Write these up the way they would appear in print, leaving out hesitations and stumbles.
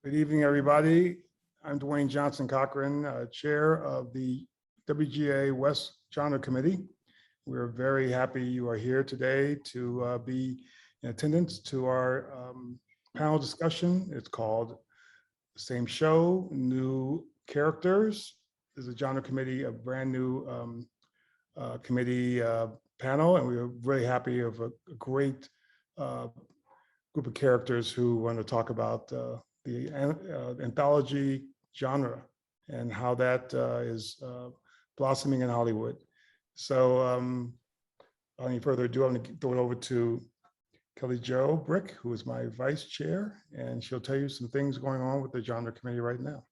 Good evening, everybody. I'm Dwayne Johnson Cochran, Chair of the WGA West Genre Committee. We're very happy you are here today to be in attendance to our panel discussion. It's called Same Show, New Characters. This is a genre committee, a brand new committee panel, and we're really happy of a great group of characters who want to talk about the anthology genre and how that is blossoming in Hollywood. So without any further ado, I'm going to throw it over to Kelly Jo Brick, who is my vice chair, and she'll tell you some things going on with the genre committee right now.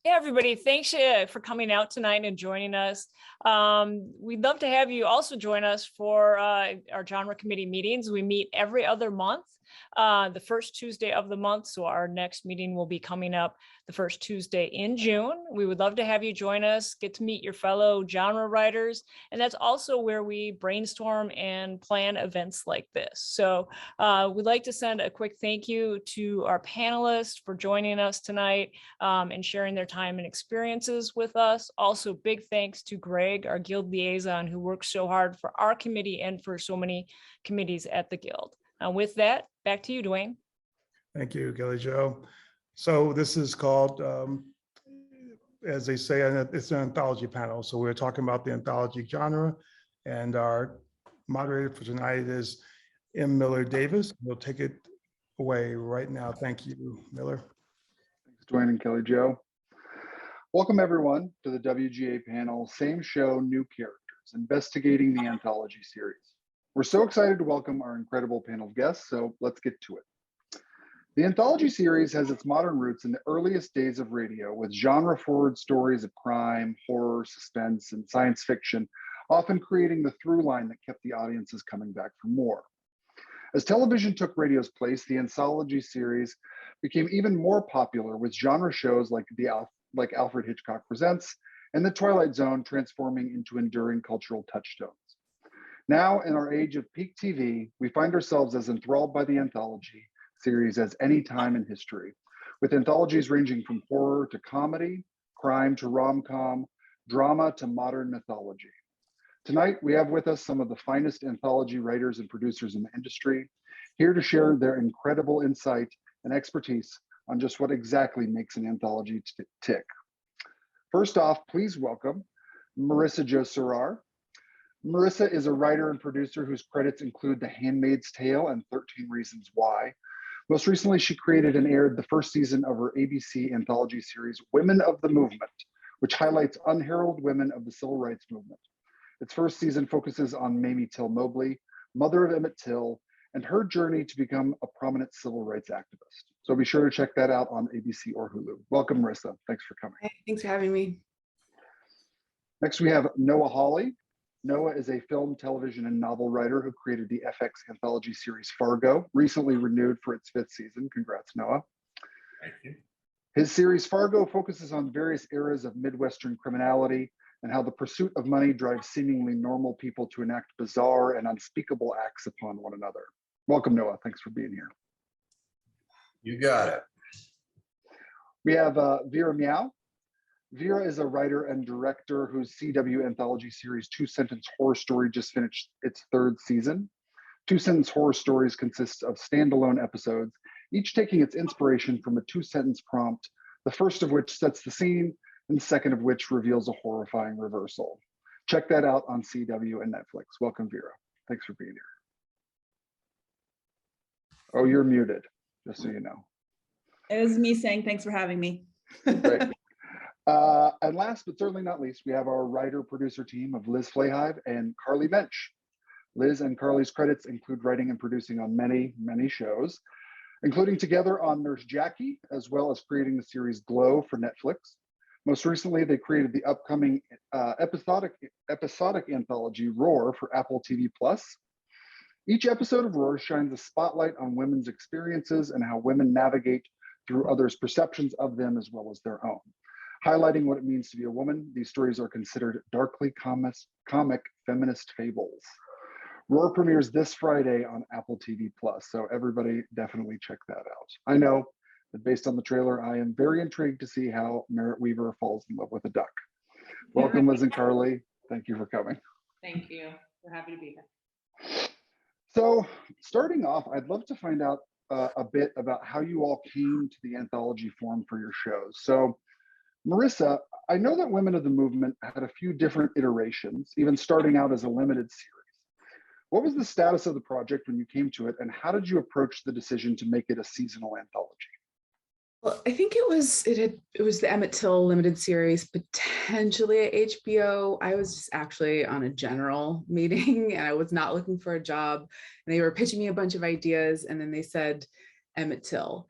Yeah, everybody, thanks for coming out tonight and joining us. We'd love to have you also join us for our genre committee meetings. We meet every other month, the first Tuesday of the month. So our next meeting will be coming up the first Tuesday in June. We would love to have you join us, get to meet your fellow genre writers. And that's also where we brainstorm and plan events like this. So we'd like to send a quick thank you to our panelists for joining us tonight and sharing their time and experiences with us. Also, big thanks to Greg, our guild liaison, who works so hard for our committee and for so many committees at the guild. And with that, back to you, Dwayne. Thank you, Kelly Jo. So this is called, as they say, it's an anthology panel. So we're talking about the anthology genre, and our moderator for tonight is M. Miller Davis. We'll take it away right now. Thank you, Miller. Thanks, Dwayne and Kelly Jo. Welcome everyone to the WGA panel, Same Show, New Characters, Investigating the Anthology series. We're so excited to welcome our incredible panel of guests, so let's get to it. The Anthology series has its modern roots in the earliest days of radio, with genre-forward stories of crime, horror, suspense, and science fiction, often creating the through line that kept the audiences coming back for more. As television took radio's place, the Anthology series became even more popular, with genre shows like Alfred Hitchcock Presents and The Twilight Zone transforming into enduring cultural touchstones. Now, in our age of peak TV, we find ourselves as enthralled by the Anthology series as any time in history, with anthologies ranging from horror to comedy, crime to rom-com, drama to modern mythology. Tonight, we have with us some of the finest anthology writers and producers in the industry, here to share their incredible insight and expertise on just what exactly makes an anthology tick. First off, please welcome Marissa Jo Cerar. Marissa is a writer and producer whose credits include The Handmaid's Tale and 13 Reasons Why. Most recently, she created and aired the first season of her ABC anthology series, Women of the Movement, which highlights unheralded women of the civil rights movement. Its first season focuses on Mamie Till Mobley, mother of Emmett Till, and her journey to become a prominent civil rights activist. So be sure to check that out on ABC or Hulu. Welcome, Marissa. Thanks for coming. Hey, thanks for having me. Next, we have Noah Hawley. Noah is a film, television, and novel writer who created the FX anthology series Fargo, recently renewed for its 5th season. Congrats, Noah. Thank you. His series Fargo focuses on various eras of Midwestern criminality and how the pursuit of money drives seemingly normal people to enact bizarre and unspeakable acts upon one another. Welcome, Noah. Thanks for being here. You got it. We have Vera Miao. Vera is a writer and director whose CW anthology series Two Sentence Horror Story just finished its 3rd season. Two Sentence Horror Stories consists of standalone episodes, each taking its inspiration from a 2-sentence prompt, the first of which sets the scene, and the second of which reveals a horrifying reversal. Check that out on CW and Netflix. Welcome, Vera. Thanks for being here. Oh, you're muted, just so you know. It was me saying thanks for having me. Great. And last but certainly not least, we have our writer-producer team of Liz Flahive and Carly Mensch. Liz and Carly's credits include writing and producing on many, many shows, including Together on Nurse Jackie, as well as creating the series Glow for Netflix. Most recently, they created the upcoming episodic anthology Roar for Apple TV+. Each episode of Roar shines a spotlight on women's experiences and how women navigate through others' perceptions of them as well as their own. Highlighting what it means to be a woman, these stories are considered darkly comic feminist fables. Roar premieres this Friday on Apple TV+, so everybody definitely check that out. I know But based on the trailer, I am very intrigued to see how Merritt Weaver falls in love with a duck. Welcome, Liz and Carly. Thank you for coming. Thank you. We're happy to be here. So starting off, I'd love to find out a bit about how you all came to the anthology form for your shows. So Marissa, I know that Women of the Movement had a few different iterations, even starting out as a limited series. What was the status of the project when you came to it, and how did you approach the decision to make it a seasonal anthology? Well, I think it was the Emmett Till limited series, potentially at HBO. I was just actually on a general meeting and I was not looking for a job. And they were pitching me a bunch of ideas, and then they said Emmett Till.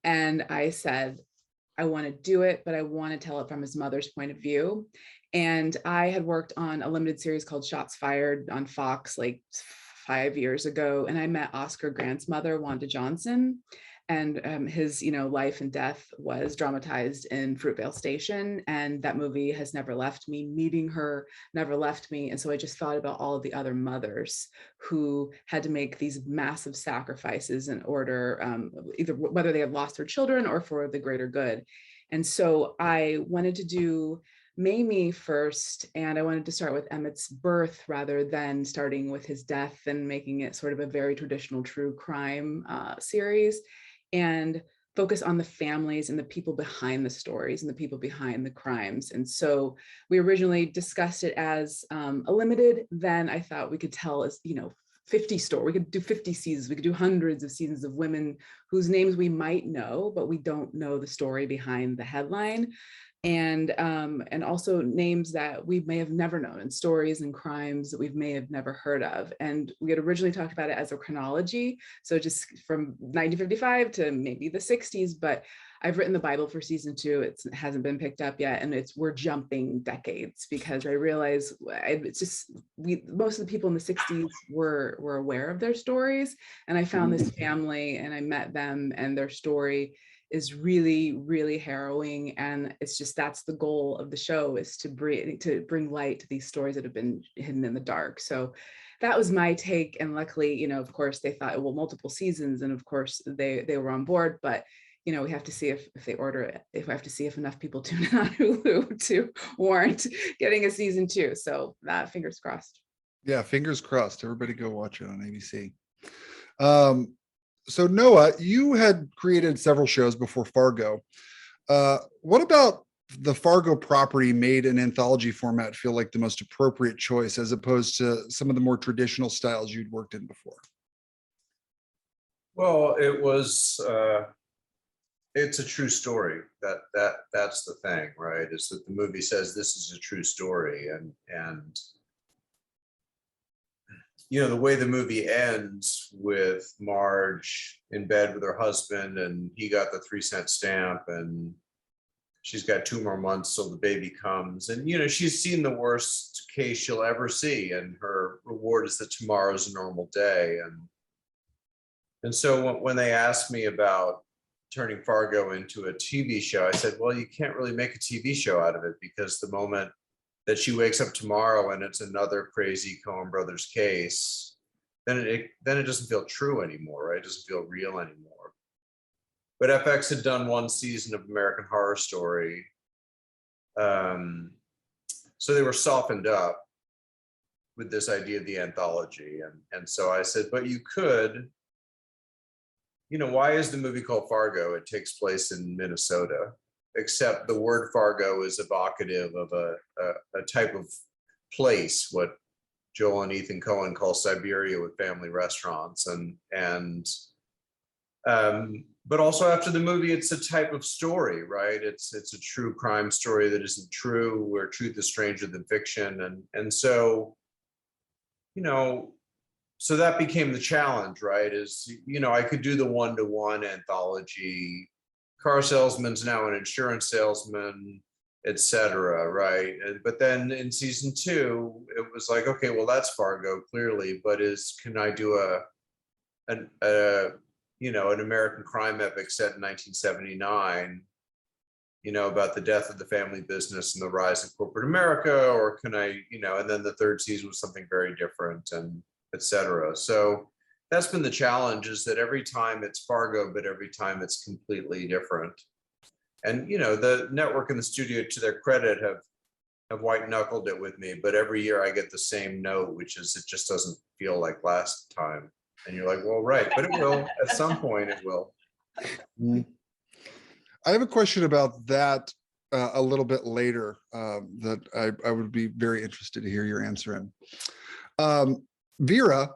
And I said, I want to do it, but I want to tell it from his mother's point of view. And I had worked on a limited series called Shots Fired on Fox like 5 years ago. And I met Oscar Grant's mother, Wanda Johnson. And his, life and death was dramatized in Fruitvale Station. And that movie has never left me. Meeting her never left me. And so I just thought about all of the other mothers who had to make these massive sacrifices in order, either whether they had lost their children or for the greater good. And so I wanted to do Mamie first, and I wanted to start with Emmett's birth rather than starting with his death and making it sort of a very traditional true crime series, and focus on the families and the people behind the stories and the people behind the crimes. And so we originally discussed it as a limited. Then I thought we could tell as 50 stories. We could do 50 seasons. We could do hundreds of seasons of women whose names we might know, but we don't know the story behind the headline. And also names that we may have never known, and stories and crimes that we may have never heard of. And we had originally talked about it as a chronology, so just from 1955 to maybe the 60s, but I've written the Bible for season 2. It hasn't been picked up yet, and we're jumping decades because I realize most of the people in the 60s were aware of their stories, and I found this family and I met them, and their story is really, really harrowing. And it's just, that's the goal of the show, is to bring light to these stories that have been hidden in the dark. So that was my take. And luckily, of course, they thought, well, multiple seasons. And of course, they were on board. But, we have to see if they order it, if I have to see if enough people tune in on Hulu to warrant getting a season 2. So fingers crossed. Yeah, fingers crossed. Everybody go watch it on ABC. So Noah, you had created several shows before Fargo. What about the Fargo property made an anthology format feel like the most appropriate choice, as opposed to some of the more traditional styles you'd worked in before? Well, it's a true story. That's the thing, right? Is that the movie says this is a true story, and the way the movie ends with Marge in bed with her husband, and he got the 3-cent stamp, and she's got 2 more months till the baby comes, and she's seen the worst case she'll ever see, and her reward is that tomorrow's a normal day. And so when they asked me about turning Fargo into a TV show, I said, well, you can't really make a TV show out of it, because the moment that she wakes up tomorrow and it's another crazy Coen Brothers case, then it doesn't feel true anymore, right? It doesn't feel real anymore. But FX had done 1 season of American Horror Story, so they were softened up with this idea of the anthology, and so I said, but you could, why is the movie called Fargo? It takes place in Minnesota, except the word Fargo is evocative of a type of place, what Joel and Ethan Coen call Siberia with family restaurants. But also after the movie, it's a type of story, right? It's a true crime story that isn't true, where truth is stranger than fiction. And so, so that became the challenge, right? Is, I could do the 1-to-1 anthology, car salesman's now an insurance salesman, etc., right? But then in season 2, it was like, okay, well, that's Fargo clearly, but can I do an American crime epic set in 1979, about the death of the family business and the rise of corporate America, or can I, and then the 3rd season was something very different, and etc. So that's been the challenge, is that every time it's Fargo, but every time it's completely different. And, you know, the network and the studio, to their credit, have white knuckled it with me, but every year I get the same note, which is it just doesn't feel like last time. And you're like, well, right, but it will. At some point it will. I have a question about that a little bit later that I would be very interested to hear your answer in. Vera,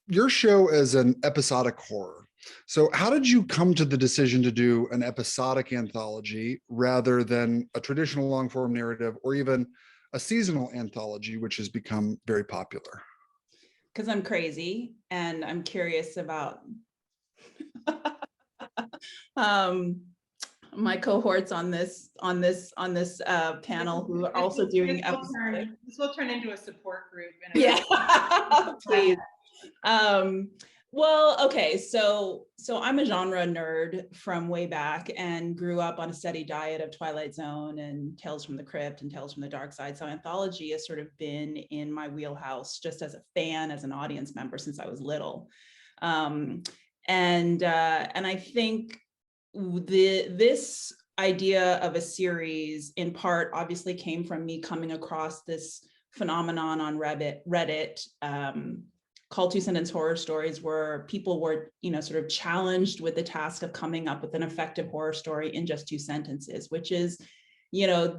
your show is an episodic horror. So how did you come to the decision to do an episodic anthology rather than a traditional long form narrative or even a seasonal anthology, which has become very popular? Because I'm crazy and I'm curious about my cohorts on this panel who are also doing episodic. This will turn into a support group. Yeah, please. Well, okay, so I'm a genre nerd from way back and grew up on a steady diet of Twilight Zone and Tales from the Crypt and Tales from the Dark Side. So anthology has sort of been in my wheelhouse just as a fan, as an audience member since I was little. And I think this idea of a series in part obviously came from me coming across this phenomenon on Reddit called two-sentence horror stories, where people were, sort of challenged with the task of coming up with an effective horror story in just 2 sentences, which is,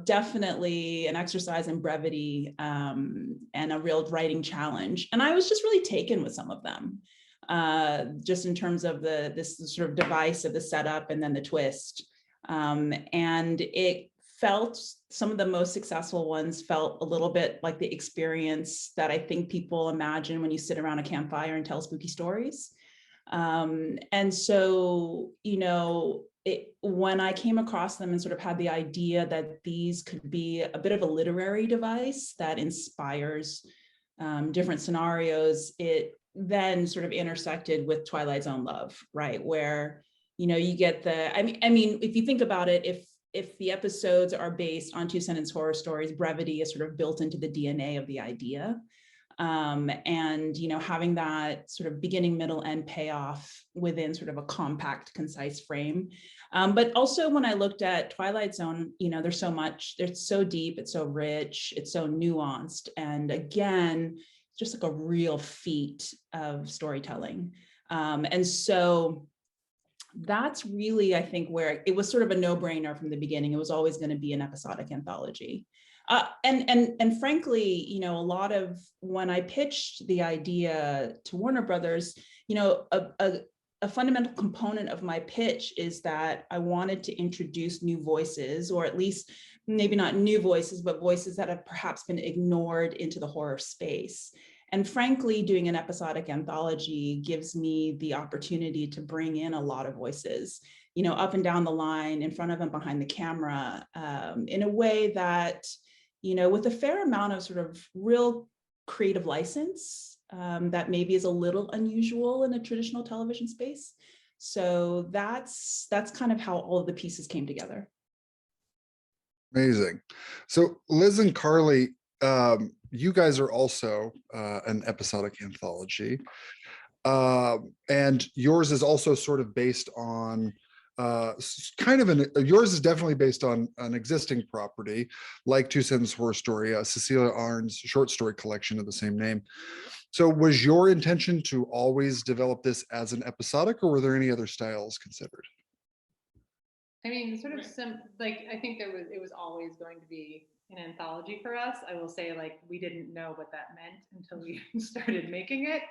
definitely an exercise in brevity and a real writing challenge. And I was just really taken with some of them, just in terms of this sort of device of the setup and then the twist. And it felt, some of the most successful ones felt a little bit like the experience that I think people imagine when you sit around a campfire and tell spooky stories. And so, when I came across them and sort of had the idea that these could be a bit of a literary device that inspires different scenarios, it then sort of intersected with Twilight Zone love, right? Where, you get the, I mean, if you think about it, if the episodes are based on two-sentence horror stories, brevity is sort of built into the DNA of the idea. And, having that sort of beginning, middle, end payoff within sort of a compact, concise frame. But also when I looked at Twilight Zone, there's so much, it's so deep, it's so rich, it's so nuanced. And again, just like a real feat of storytelling. And so that's really, I think, where it was sort of a no-brainer from the beginning. It was always going to be an episodic anthology. And frankly, a lot of when I pitched the idea to Warner Brothers, a fundamental component of my pitch is that I wanted to introduce new voices, or at least maybe not new voices, but voices that have perhaps been ignored into the horror space. And frankly, doing an episodic anthology gives me the opportunity to bring in a lot of voices, up and down the line, in front of and behind the camera, in a way that, with a fair amount of sort of real creative license, that maybe is a little unusual in a traditional television space. So that's kind of how all of the pieces came together. Amazing. So Liz and Carly, you guys are also an episodic anthology, and yours is also sort of based on yours is definitely based on an existing property like Two Sentence Horror Story, Cecilia Arn's short story collection of the same name. So was your intention to always develop this as an episodic, or were there any other styles considered? I mean, sort of I think it was always going to be an anthology for us. I will say, we didn't know what that meant until we started making it.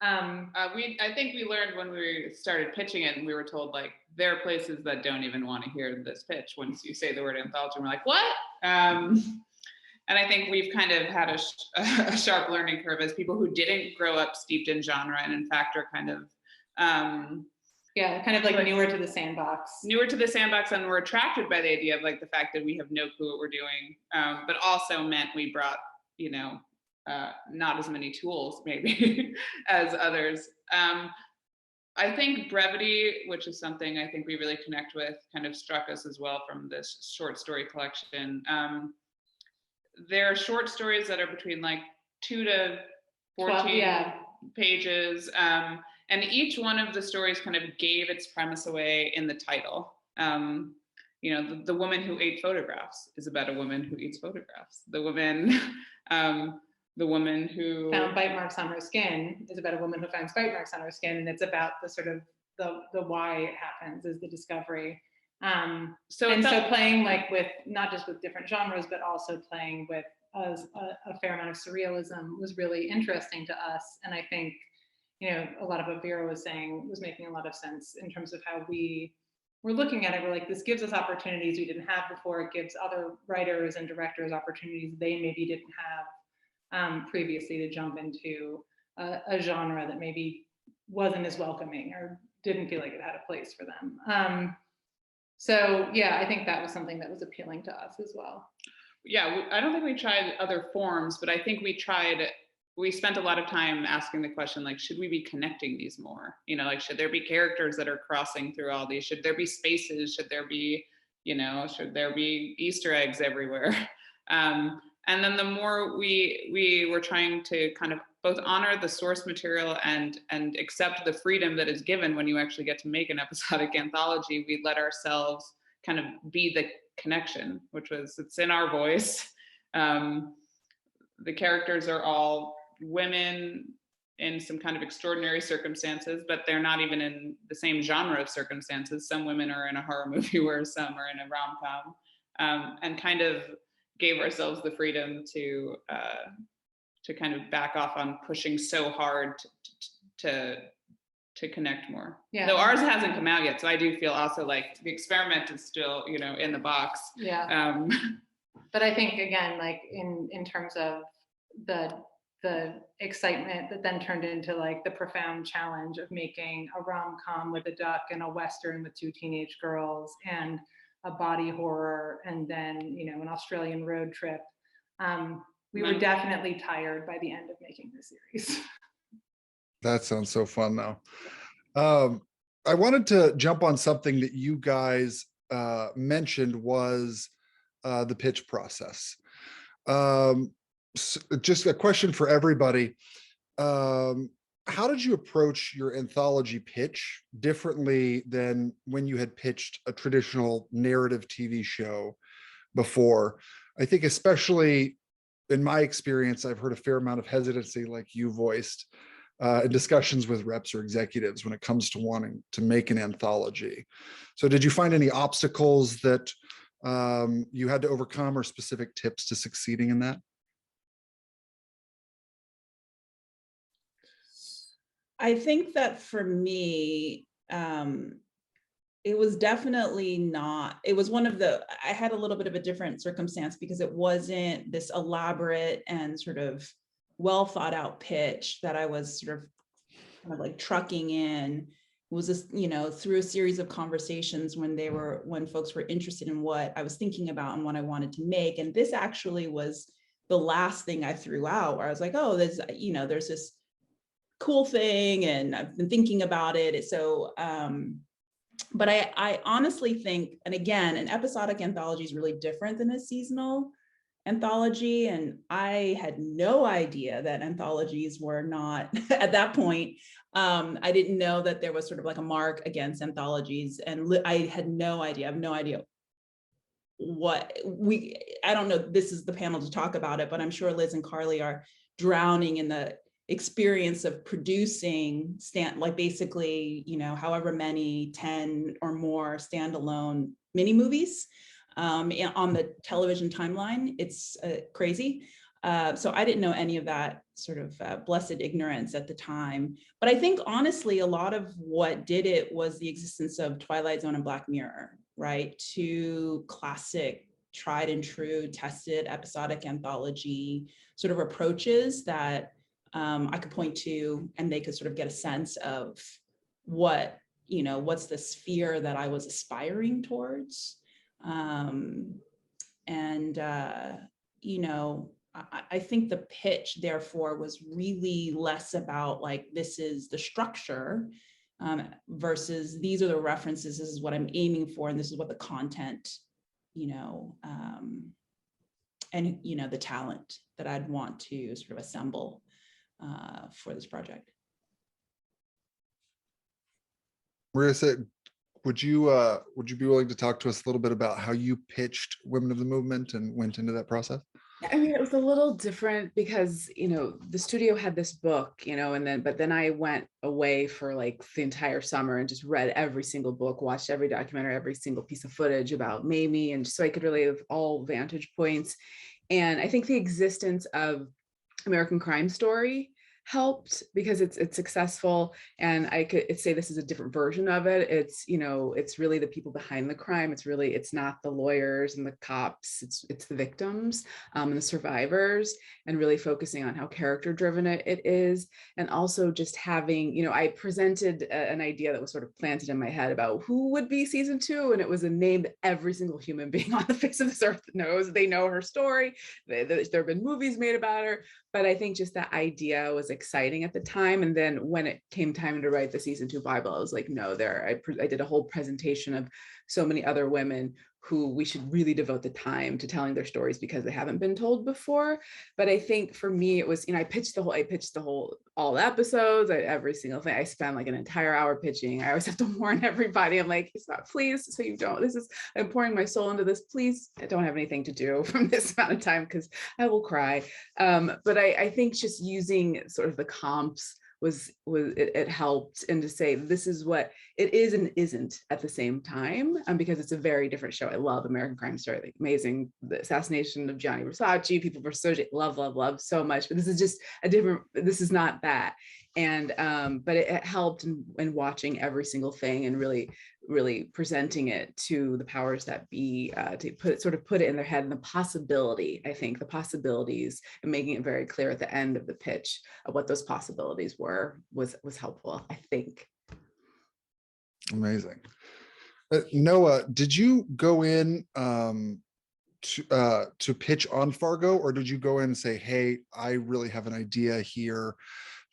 I think we learned when we started pitching it, and we were told there are places that don't even want to hear this pitch once you say the word anthology. And we're like, what? And I think we've kind of had a sharp learning curve as people who didn't grow up steeped in genre, and in fact are kind of newer to the sandbox. Newer to the sandbox, and we're attracted by the idea of the fact that we have no clue what we're doing, but also meant we brought, not as many tools maybe as others. I think brevity, which is something I think we really connect with, kind of struck us as well from this short story collection. There are short stories that are between 2 to 14 pages. And each one of the stories kind of gave its premise away in the title. You know, the woman who ate photographs is about a woman who eats photographs. The woman who found bite marks on her skin is about a woman who finds bite marks on her skin, and it's about the sort of the why it happens, is the discovery. So playing like with not just with different genres, but also playing with a fair amount of surrealism was really interesting to us. And I think, you know, a lot of what Vera was saying was making a lot of sense in terms of how we're looking at it. We're like, this gives us opportunities we didn't have before. It gives other writers and directors opportunities they maybe didn't have previously to jump into a genre that maybe wasn't as welcoming or didn't feel like it had a place for them. So yeah, I think that was something that was appealing to us as well. Yeah, I don't think we tried other forms, but I think we spent a lot of time asking the question, like, should we be connecting these more? You know, like, should there be characters that are crossing through all these? Should there be spaces? Should there be, you know, should there be Easter eggs everywhere? And then the more we were trying to kind of both honor the source material and accept the freedom that is given when you actually get to make an episodic anthology, we let ourselves kind of be the connection, which was, it's in our voice. The characters are all women in some kind of extraordinary circumstances, but they're not even in the same genre of circumstances. Some women are in a horror movie where some are in a rom-com, and kind of gave ourselves the freedom to kind of back off on pushing so hard to connect more. Yeah. Though ours hasn't come out yet, so I do feel also like the experiment is still, you know, in the box. Yeah. But I think again, like in terms of the excitement that then turned into like the profound challenge of making a rom-com with a duck and a Western with two teenage girls and a body horror and then, you know, an Australian road trip. We were definitely tired by the end of making the series. That sounds so fun now. I wanted to jump on something that you guys mentioned was the pitch process. So just a question for everybody. How did you approach your anthology pitch differently than when you had pitched a traditional narrative TV show before? I think especially in my experience, I've heard a fair amount of hesitancy like you voiced in discussions with reps or executives when it comes to wanting to make an anthology. So did you find any obstacles that you had to overcome or specific tips to succeeding in that? I think that for me, it was definitely not, it was one of the, I had a little bit of a different circumstance because it wasn't this elaborate and sort of well thought out pitch that I was sort of kind of like trucking in. It was this, you know, through a series of conversations when folks were interested in what I was thinking about and what I wanted to make. And this actually was the last thing I threw out where I was like, oh, there's, you know, there's this cool thing and I've been thinking about it. So, but I honestly think, and again, an episodic anthology is really different than a seasonal anthology. And I had no idea that anthologies were not, at that point, I didn't know that there was sort of like a mark against anthologies. And I had no idea, I have no idea I don't know, this is the panel to talk about it, but I'm sure Liz and Carly are drowning in the experience of producing like basically, you know, however many 10 or more standalone mini movies on the television timeline. It's crazy. So I didn't know any of that sort of blessed ignorance at the time. But I think honestly, a lot of what did it was the existence of Twilight Zone and Black Mirror, right? Two classic, tried and true, tested episodic anthology sort of approaches that I could point to, and they could sort of get a sense of what, you know, what's the sphere that I was aspiring towards. You know, I think the pitch, therefore, was really less about like, this is the structure versus these are the references, this is what I'm aiming for, and this is what the content, you know, and, you know, the talent that I'd want to sort of assemble for this project. Marissa, would you be willing to talk to us a little bit about how you pitched Women of the Movement and went into that process? I mean, it was a little different because, the studio had this book, but then I went away for like the entire summer and just read every single book, watched every documentary, every single piece of footage about Mamie. And so I could really have all vantage points. And I think the existence of American Crime Story helped because it's successful, and I could say this is a different version of it. It's really the people behind the crime. It's not the lawyers and the cops. It's the victims and the survivors, and really focusing on how character driven it is. And also just having, I presented an idea that was sort of planted in my head about who would be season 2, and it was a name that every single human being on the face of this earth knows. They know her story. There have been movies made about her. But I think just that idea was exciting at the time. And then when it came time to write the season 2 Bible, I was like, no, I did a whole presentation of so many other women who we should really devote the time to telling their stories because they haven't been told before. But I think for me, it was, I pitched all the episodes, every single thing. I spent like an entire hour pitching. I always have to warn everybody. I'm like, it's not, please, so you don't, I'm pouring my soul into this. Please, I don't have anything to do from this amount of time because I will cry. But I think just using sort of the comps it helped, and to say this is what it is and isn't at the same time, because it's a very different show. I love American Crime Story, like amazing, the assassination of Gianni Versace, People vs. OJ, love so much, but this is just this is not that. And but it helped in watching every single thing and really presenting it to the powers that be, to put it in their head, and the possibilities, and making it very clear at the end of the pitch of what those possibilities were was helpful, I think. Amazing. Noah, did you go in to pitch on Fargo, or did you go in and say, hey, I really have an idea here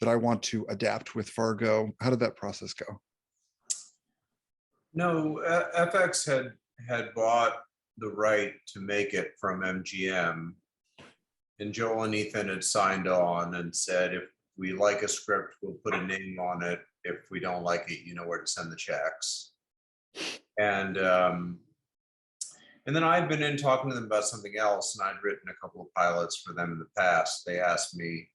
that I want to adapt with Fargo? How did that process go? No, FX had bought the right to make it from MGM, and Joel and Ethan had signed on and said, if we like a script, we'll put a name on it. If we don't like it, you know where to send the checks. And then I'd been in talking to them about something else, and I'd written a couple of pilots for them in the past. They asked me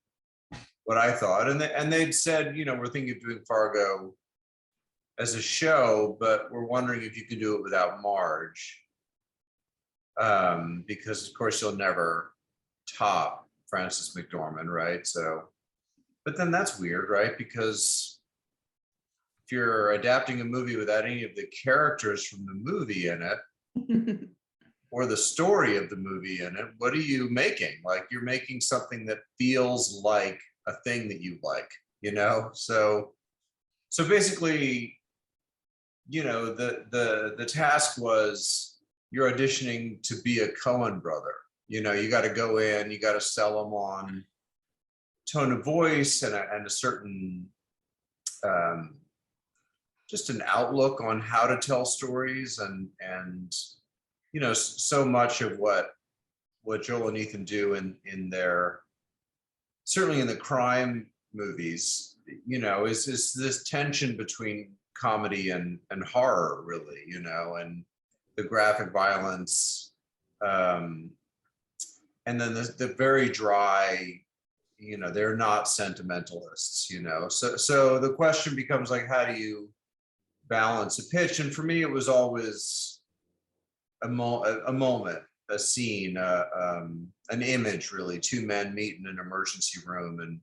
what I thought, and they'd said, we're thinking of doing Fargo as a show, but we're wondering if you can do it without Marge, because of course you'll never top Frances McDormand, right? So, but then that's weird, right? Because if you're adapting a movie without any of the characters from the movie in it, or the story of the movie in it, what are you making? Like, you're making something that feels like a thing that you like, So basically, the task was, you're auditioning to be a Coen brother. You got to go in, you got to sell them on tone of voice and a certain, just an outlook on how to tell stories, and so much of what Joel and Ethan do in their, certainly in the crime movies, is this tension between comedy and horror, really, and the graphic violence, and then the very dry, they're not sentimentalists, so the question becomes like, how do you balance a pitch? And for me, it was always a moment, a scene, an image, really. Two men meet in an emergency room, and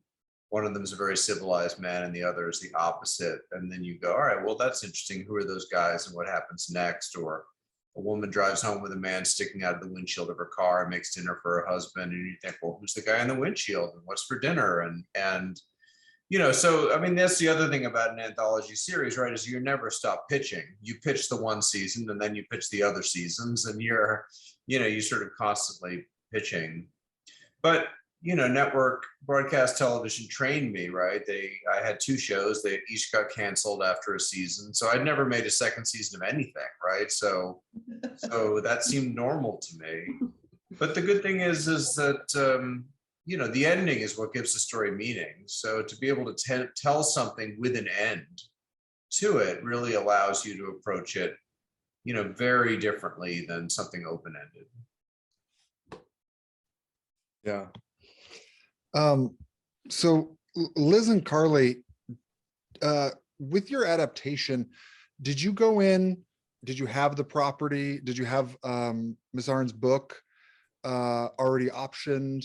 one of them is a very civilized man and the other is the opposite. And then you go, all right, well, that's interesting. Who are those guys and what happens next? Or a woman drives home with a man sticking out of the windshield of her car and makes dinner for her husband. And you think, well, who's the guy on the windshield and what's for dinner? And so, I mean, that's the other thing about an anthology series, right? Is you never stop pitching. You pitch the one season and then you pitch the other seasons, and you're sort of constantly pitching. But network broadcast television trained me, right? I had 2 shows. They each got canceled after a season. So I'd never made a second season of anything, right? So that seemed normal to me. But the good thing is that, the ending is what gives the story meaning. So to be able to tell something with an end, to it really allows you to approach it, very differently than something open-ended. Yeah. So Liz and Carly, with your adaptation, did you go in, did you have the property, did you have Ms. Arn's book already optioned?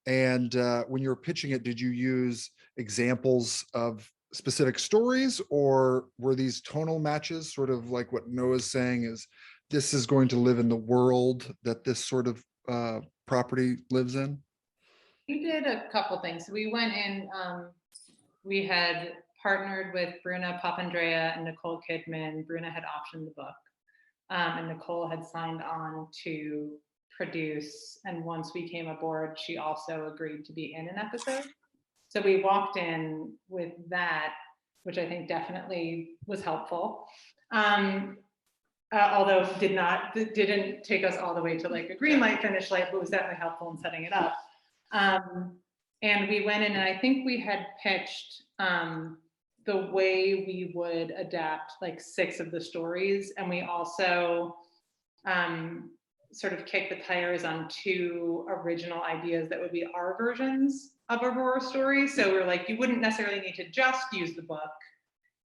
And when you were pitching it, did you use examples of specific stories, or were these tonal matches, sort of like what Noah's saying is, this is going to live in the world that this sort of property lives in? We did a couple things. We went in, we had partnered with Bruna Papandrea and Nicole Kidman. Bruna had optioned the book, and Nicole had signed on to produce. And once we came aboard, she also agreed to be in an episode. So we walked in with that, which I think definitely was helpful. Although didn't take us all the way to like a green light, finish light, but was definitely helpful in setting it up. And we went in, and I think we had pitched the way we would adapt like 6 of the stories. And we also sort of kicked the tires on 2 original ideas that would be our versions of a horror story. So we're like, you wouldn't necessarily need to just use the book.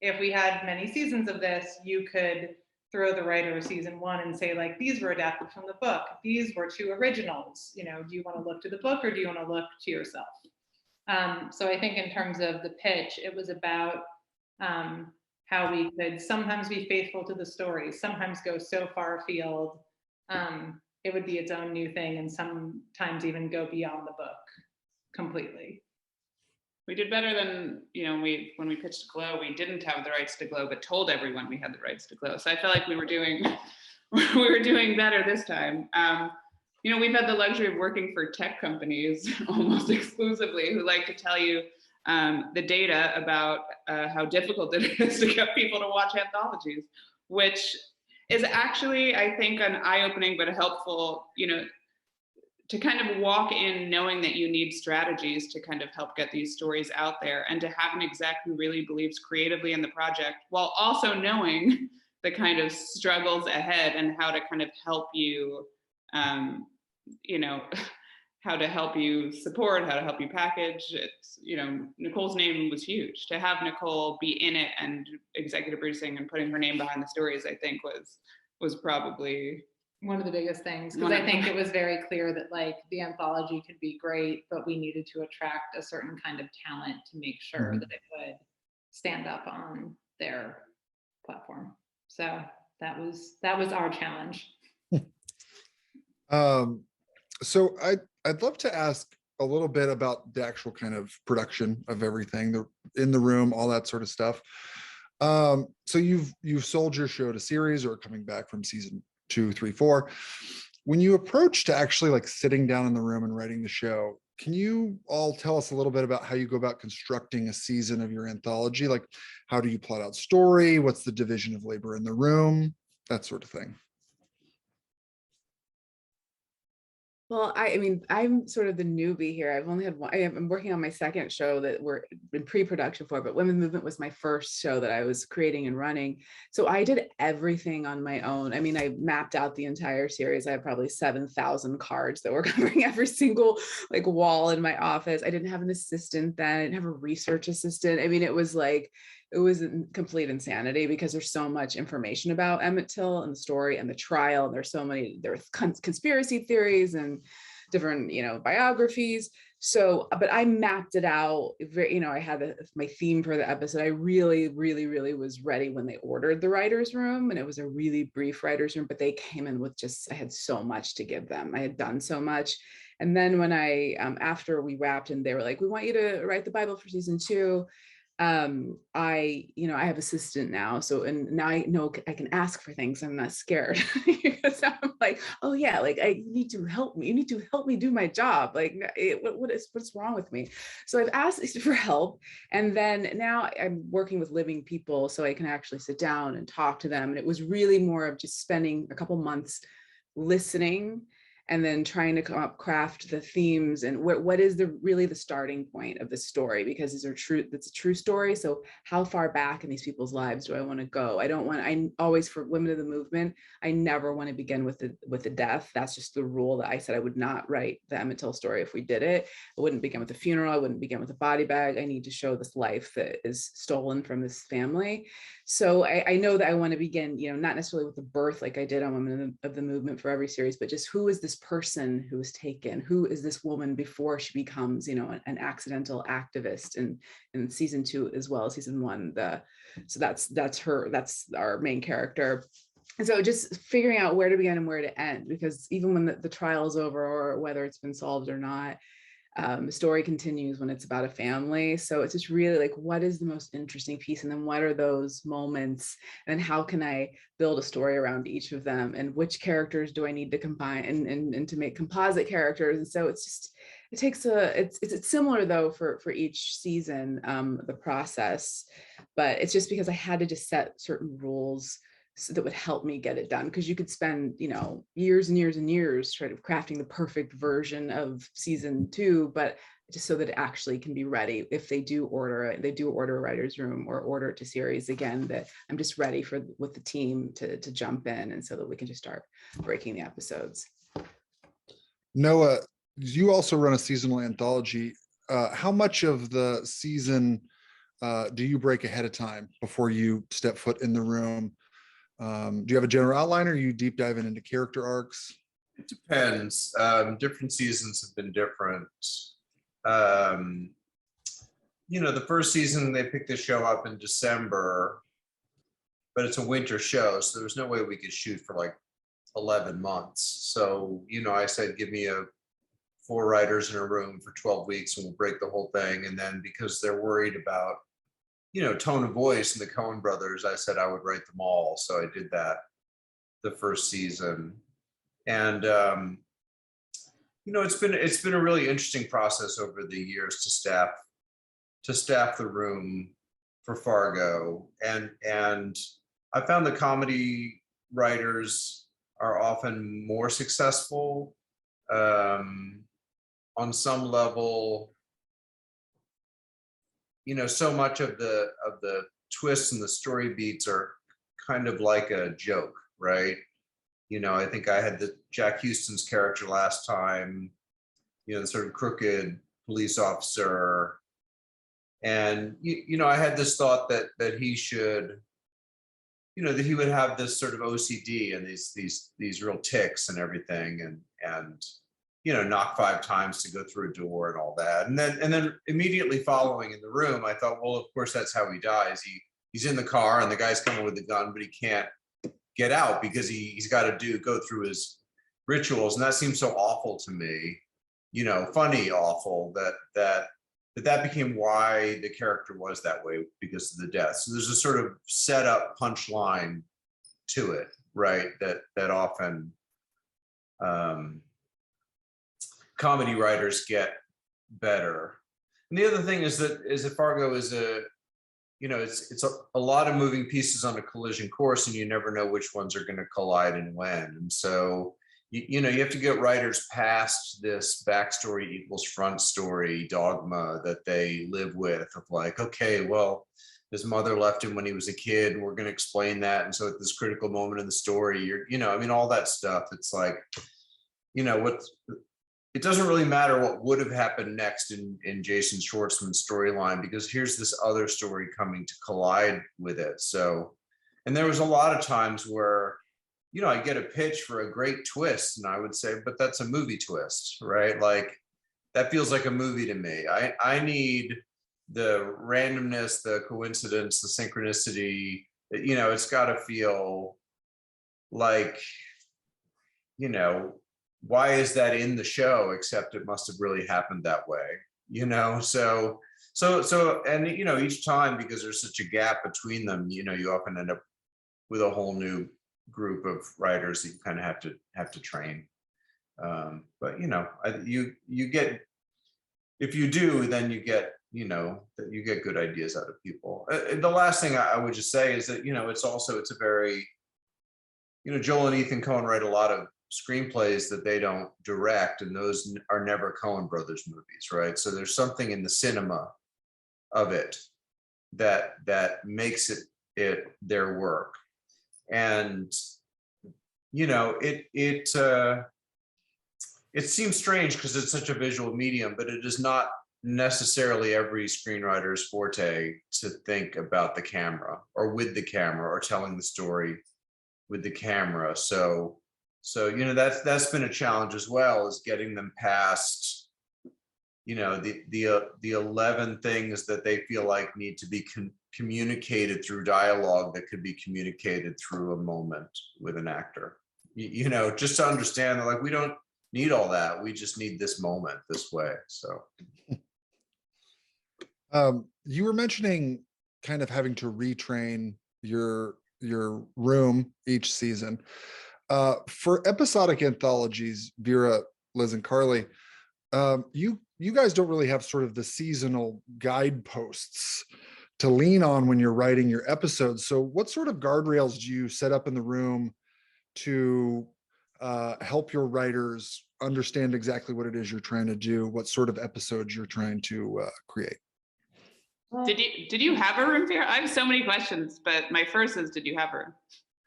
If we had many seasons of this, you could throw the writer of season 1 and say, like, these were adapted from the book. These were 2 originals. Do you want to look to the book, or do you want to look to yourself? So I think in terms of the pitch, it was about how we could sometimes be faithful to the story, sometimes go so far afield, it would be its own new thing, and sometimes even go beyond the book completely. We did better than, when we pitched Glow, we didn't have the rights to Glow, but told everyone we had the rights to Glow. So I felt like we were doing better this time. We've had the luxury of working for tech companies almost exclusively, who like to tell you the data about how difficult it is to get people to watch anthologies, which is actually, I think, an eye-opening but helpful, to kind of walk in knowing that you need strategies to kind of help get these stories out there, and to have an exec who really believes creatively in the project, while also knowing the kind of struggles ahead and how to kind of help you, how to help you support, how to help you package. It's, Nicole's name was huge. To have Nicole be in it and executive producing and putting her name behind the stories, I think was probably one of the biggest things, because I think it was very clear that like the anthology could be great, but we needed to attract a certain kind of talent to make sure that it would stand up on their platform. So that was our challenge. So I'd love to ask a little bit about the actual kind of production of everything, in the room, all that sort of stuff. So you've sold your show to series, or coming back from season 2, 3, 4. When you approach to actually like sitting down in the room and writing the show, can you all tell us a little bit about how you go about constructing a season of your anthology? Like, how do you plot out story? What's the division of labor in the room? That sort of thing. Well, I mean, I'm sort of the newbie here. I've only had one. I'm working on my second show that we're in pre-production for, but Women Movement was my first show that I was creating and running. So I did everything on my own. I mean, I mapped out the entire series. I have probably 7,000 cards that were covering every single like wall in my office. I didn't have an assistant then. I didn't have a research assistant. I mean, it was complete insanity, because there's so much information about Emmett Till and the story and the trial. And there's conspiracy theories and different, biographies. So, but I mapped it out. I had my theme for the episode. I really, really, really was ready when they ordered the writer's room, and it was a really brief writer's room, but they came in with I had so much to give them. I had done so much. And then when after we wrapped, and they were like, we want you to write the Bible for season 2. I have assistant now. So, and now I know I can ask for things. I'm not scared, because I'm like, oh yeah, like I need to help me. You need to help me do my job. Like what's wrong with me? So I've asked for help. And then now I'm working with living people, so I can actually sit down and talk to them. And it was really more of just spending a couple months listening and then trying to craft the themes and what is really the starting point of the story, because it's a true story. So how far back in these people's lives do I want to go? I always, for women of the movement, I never want to begin with the death. That's just the rule that I said I would not write the Emmett Till story if we did it. I wouldn't begin with a funeral. I wouldn't begin with a body bag. I need to show this life that is stolen from this family. So I know that I want to begin, not necessarily with the birth like I did on Women of the Movement for every series, but just who is this person who was taken? Who is this woman before she becomes, an accidental activist in season 2 as well as season 1. So that's her, that's our main character. And so just figuring out where to begin and where to end, because even when the trial is over or whether it's been solved or not, the story continues when it's about a family. So it's just really like, what is the most interesting piece? And then what are those moments? And how can I build a story around each of them? And which characters do I need to combine and to make composite characters? And so it's similar though for each season, the process, but it's just because I had to just set certain rules so that would help me get it done, because you could spend years and years and years trying to crafting the perfect version of season 2, but just so that it actually can be ready if they do order a writer's room or order it to series again, that I'm just ready with the team to jump in, and so that we can just start breaking the episodes. Noah, you also run a seasonal anthology. How much of the season do you break ahead of time before you step foot in the room? Do you have a general outline, or are you deep diving into character arcs? It depends. Different seasons have been different. The first season, they picked the show up in December, but it's a winter show, so there was no way we could shoot for like 11 months. So, I said, give me 4 writers in a room for 12 weeks and we'll break the whole thing. And then because they're worried about tone of voice and the Coen brothers, I said I would write them all. So I did that the first season. And, it's been a really interesting process over the years to staff the room for Fargo. And I found the comedy writers are often more successful on some level. So much of the twists and the story beats are kind of like a joke, right? I think I had the Jack Houston's character last time, the sort of crooked police officer. And, I had this thought that he should, that he would have this sort of OCD and these real tics and everything, and knock 5 times to go through a door and all that. And then immediately following in the room, I thought, well, of course, that's how he dies. He's in the car and the guy's coming with the gun, but he can't get out because he's got to go through his rituals. And that seems so awful to me, funny, awful, that became why the character was that way, because of the death. So there's a sort of setup punchline to it, right? That often comedy writers get better. And the other thing is that Fargo is it's a lot of moving pieces on a collision course, and you never know which ones are going to collide and when. And so you have to get writers past this backstory equals front story dogma that they live with, of like, okay, well, his mother left him when he was a kid, and we're going to explain that. And so at this critical moment in the story, all that stuff. It's like, it doesn't really matter what would have happened next in Jason Schwartzman's storyline, because here's this other story coming to collide with it. So, and there was a lot of times where, I get a pitch for a great twist and I would say, but that's a movie twist, right? Like, that feels like a movie to me. I need the randomness, the coincidence, the synchronicity, it's got to feel like, why is that in the show, except it must have really happened that way, so and each time, because there's such a gap between them, you often end up with a whole new group of writers that you kind of have to train, but you get, if you do, then you get good ideas out of people. The last thing I would just say is that it's a very, Joel and Ethan Coen write a lot of screenplays that they don't direct, and those are never Coen Brothers movies, right? So there's something in the cinema of it that makes it their work. And it seems strange because it's such a visual medium, but it is not necessarily every screenwriter's forte to think about the camera or with the camera or telling the story with the camera. So that's been a challenge as well, is getting them past the 11 things that they feel like need to be communicated through dialogue that could be communicated through a moment with an actor. Just to understand that, like, we don't need all that. We just need this moment this way. So you were mentioning kind of having to retrain your room each season. For episodic anthologies, Vera, Liz, and Carly, you guys don't really have sort of the seasonal guideposts to lean on when you're writing your episodes. So what sort of guardrails do you set up in the room to help your writers understand exactly what it is you're trying to do, what sort of episodes you're trying to create? Did you have a room, Vera? I have so many questions, but my first is, did you have a room?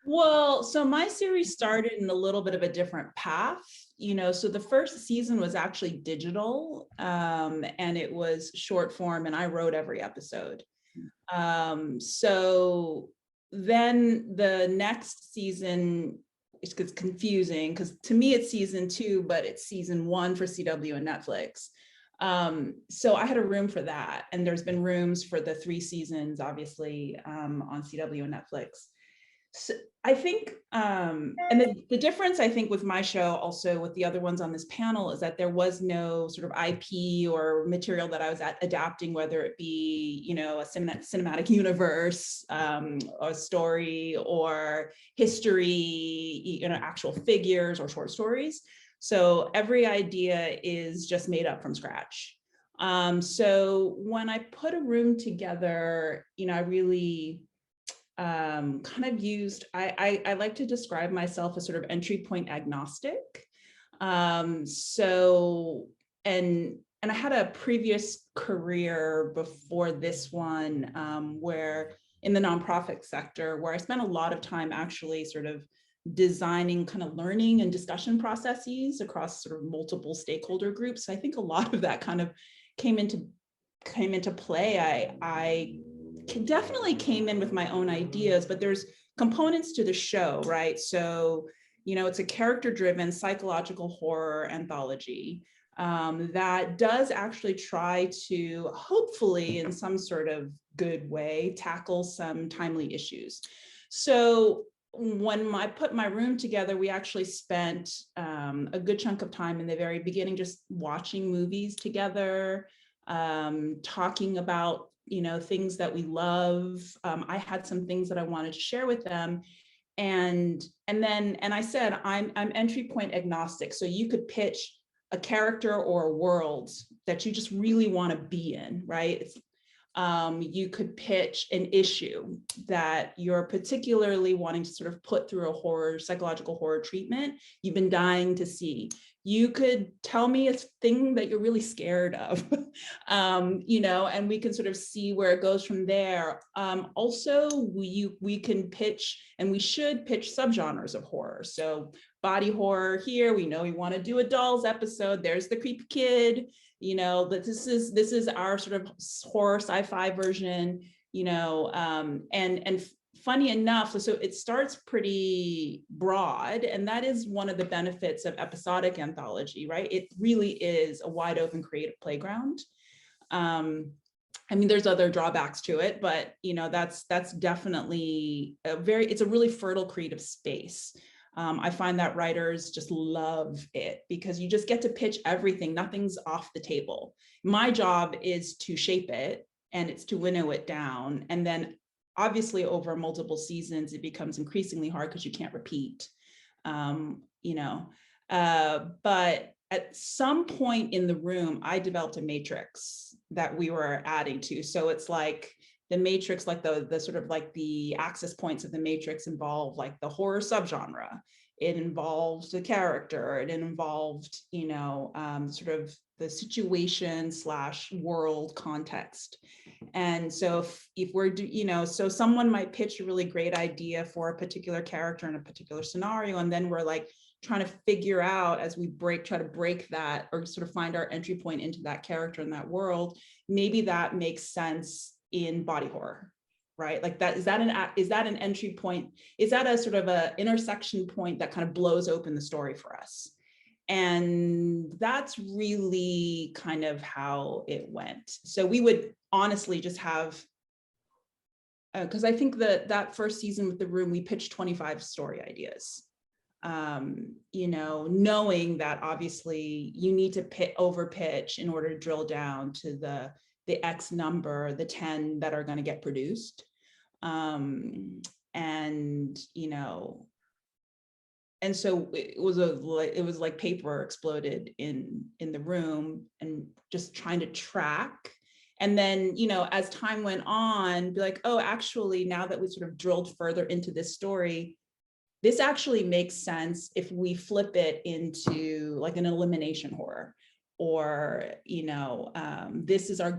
Well, so my series started in a little bit of a different path, so the first season was actually digital, and it was short form, and I wrote every episode. So then the next season, it's confusing because to me it's season 2, but it's season 1 for CW and Netflix. So I had a room for that, and there's been rooms for the 3 seasons, obviously, on CW and Netflix. So I think, and the difference I think with my show, also with the other ones on this panel, is that there was no sort of IP or material that I was adapting, whether it be, a cinematic universe, or a story, or history, actual figures or short stories. So every idea is just made up from scratch. So when I put a room together, I really kind of used, I like to describe myself as sort of entry point agnostic. So, and I had a previous career before this one, where in the nonprofit sector, where I spent a lot of time actually sort of designing kind of learning and discussion processes across sort of multiple stakeholder groups. So I think a lot of that kind of came into play. I definitely came in with my own ideas, but there's components to the show, right? So, it's a character-driven psychological horror anthology that does actually try to, hopefully in some sort of good way, tackle some timely issues. So when I put my room together, we actually spent a good chunk of time in the very beginning just watching movies together, talking about things that we love. I had some things that I wanted to share with them, and I said I'm entry point agnostic. So you could pitch a character or a world that you just really want to be in, right? You could pitch an issue that you're particularly wanting to sort of put through a psychological horror treatment you've been dying to see. You could tell me a thing that you're really scared of, and we can sort of see where it goes from there. Also, we can pitch, and we should pitch subgenres of horror. So body horror here, we know we want to do a dolls episode. There's the creepy kid. But this is our sort of horror sci-fi version, and funny enough, so it starts pretty broad, and that is one of the benefits of episodic anthology, right? It really is a wide open creative playground. There's other drawbacks to it, but that's definitely it's a really fertile creative space. I find that writers just love it because you just get to pitch everything. Nothing's off the table. My job is to shape it, and it's to winnow it down. And then obviously over multiple seasons, it becomes increasingly hard because you can't repeat, but at some point in the room, I developed a matrix that we were adding to. So it's like the matrix, like the sort of like the access points of the matrix involve like the horror subgenre. it involved the character, it involved, sort of the situation / world context. And so if we're, so someone might pitch a really great idea for a particular character in a particular scenario, and then we're like trying to figure out as we try to break that, or sort of find our entry point into that character in that world, maybe that makes sense in body horror, right? Like that, is that an entry point? Is that a sort of a intersection point that kind of blows open the story for us? And that's really kind of how it went. So we would honestly just have, because I think that first season with The Room, we pitched 25 story ideas. Knowing that obviously you need to over pitch in order to drill down to the X number, the 10 that are going to get produced. And so it was like paper exploded in the room, and just trying to track. And then, as time went on, be like, oh, actually, now that we sort of drilled further into this story, this actually makes sense if we flip it into like an elimination horror, or, this is our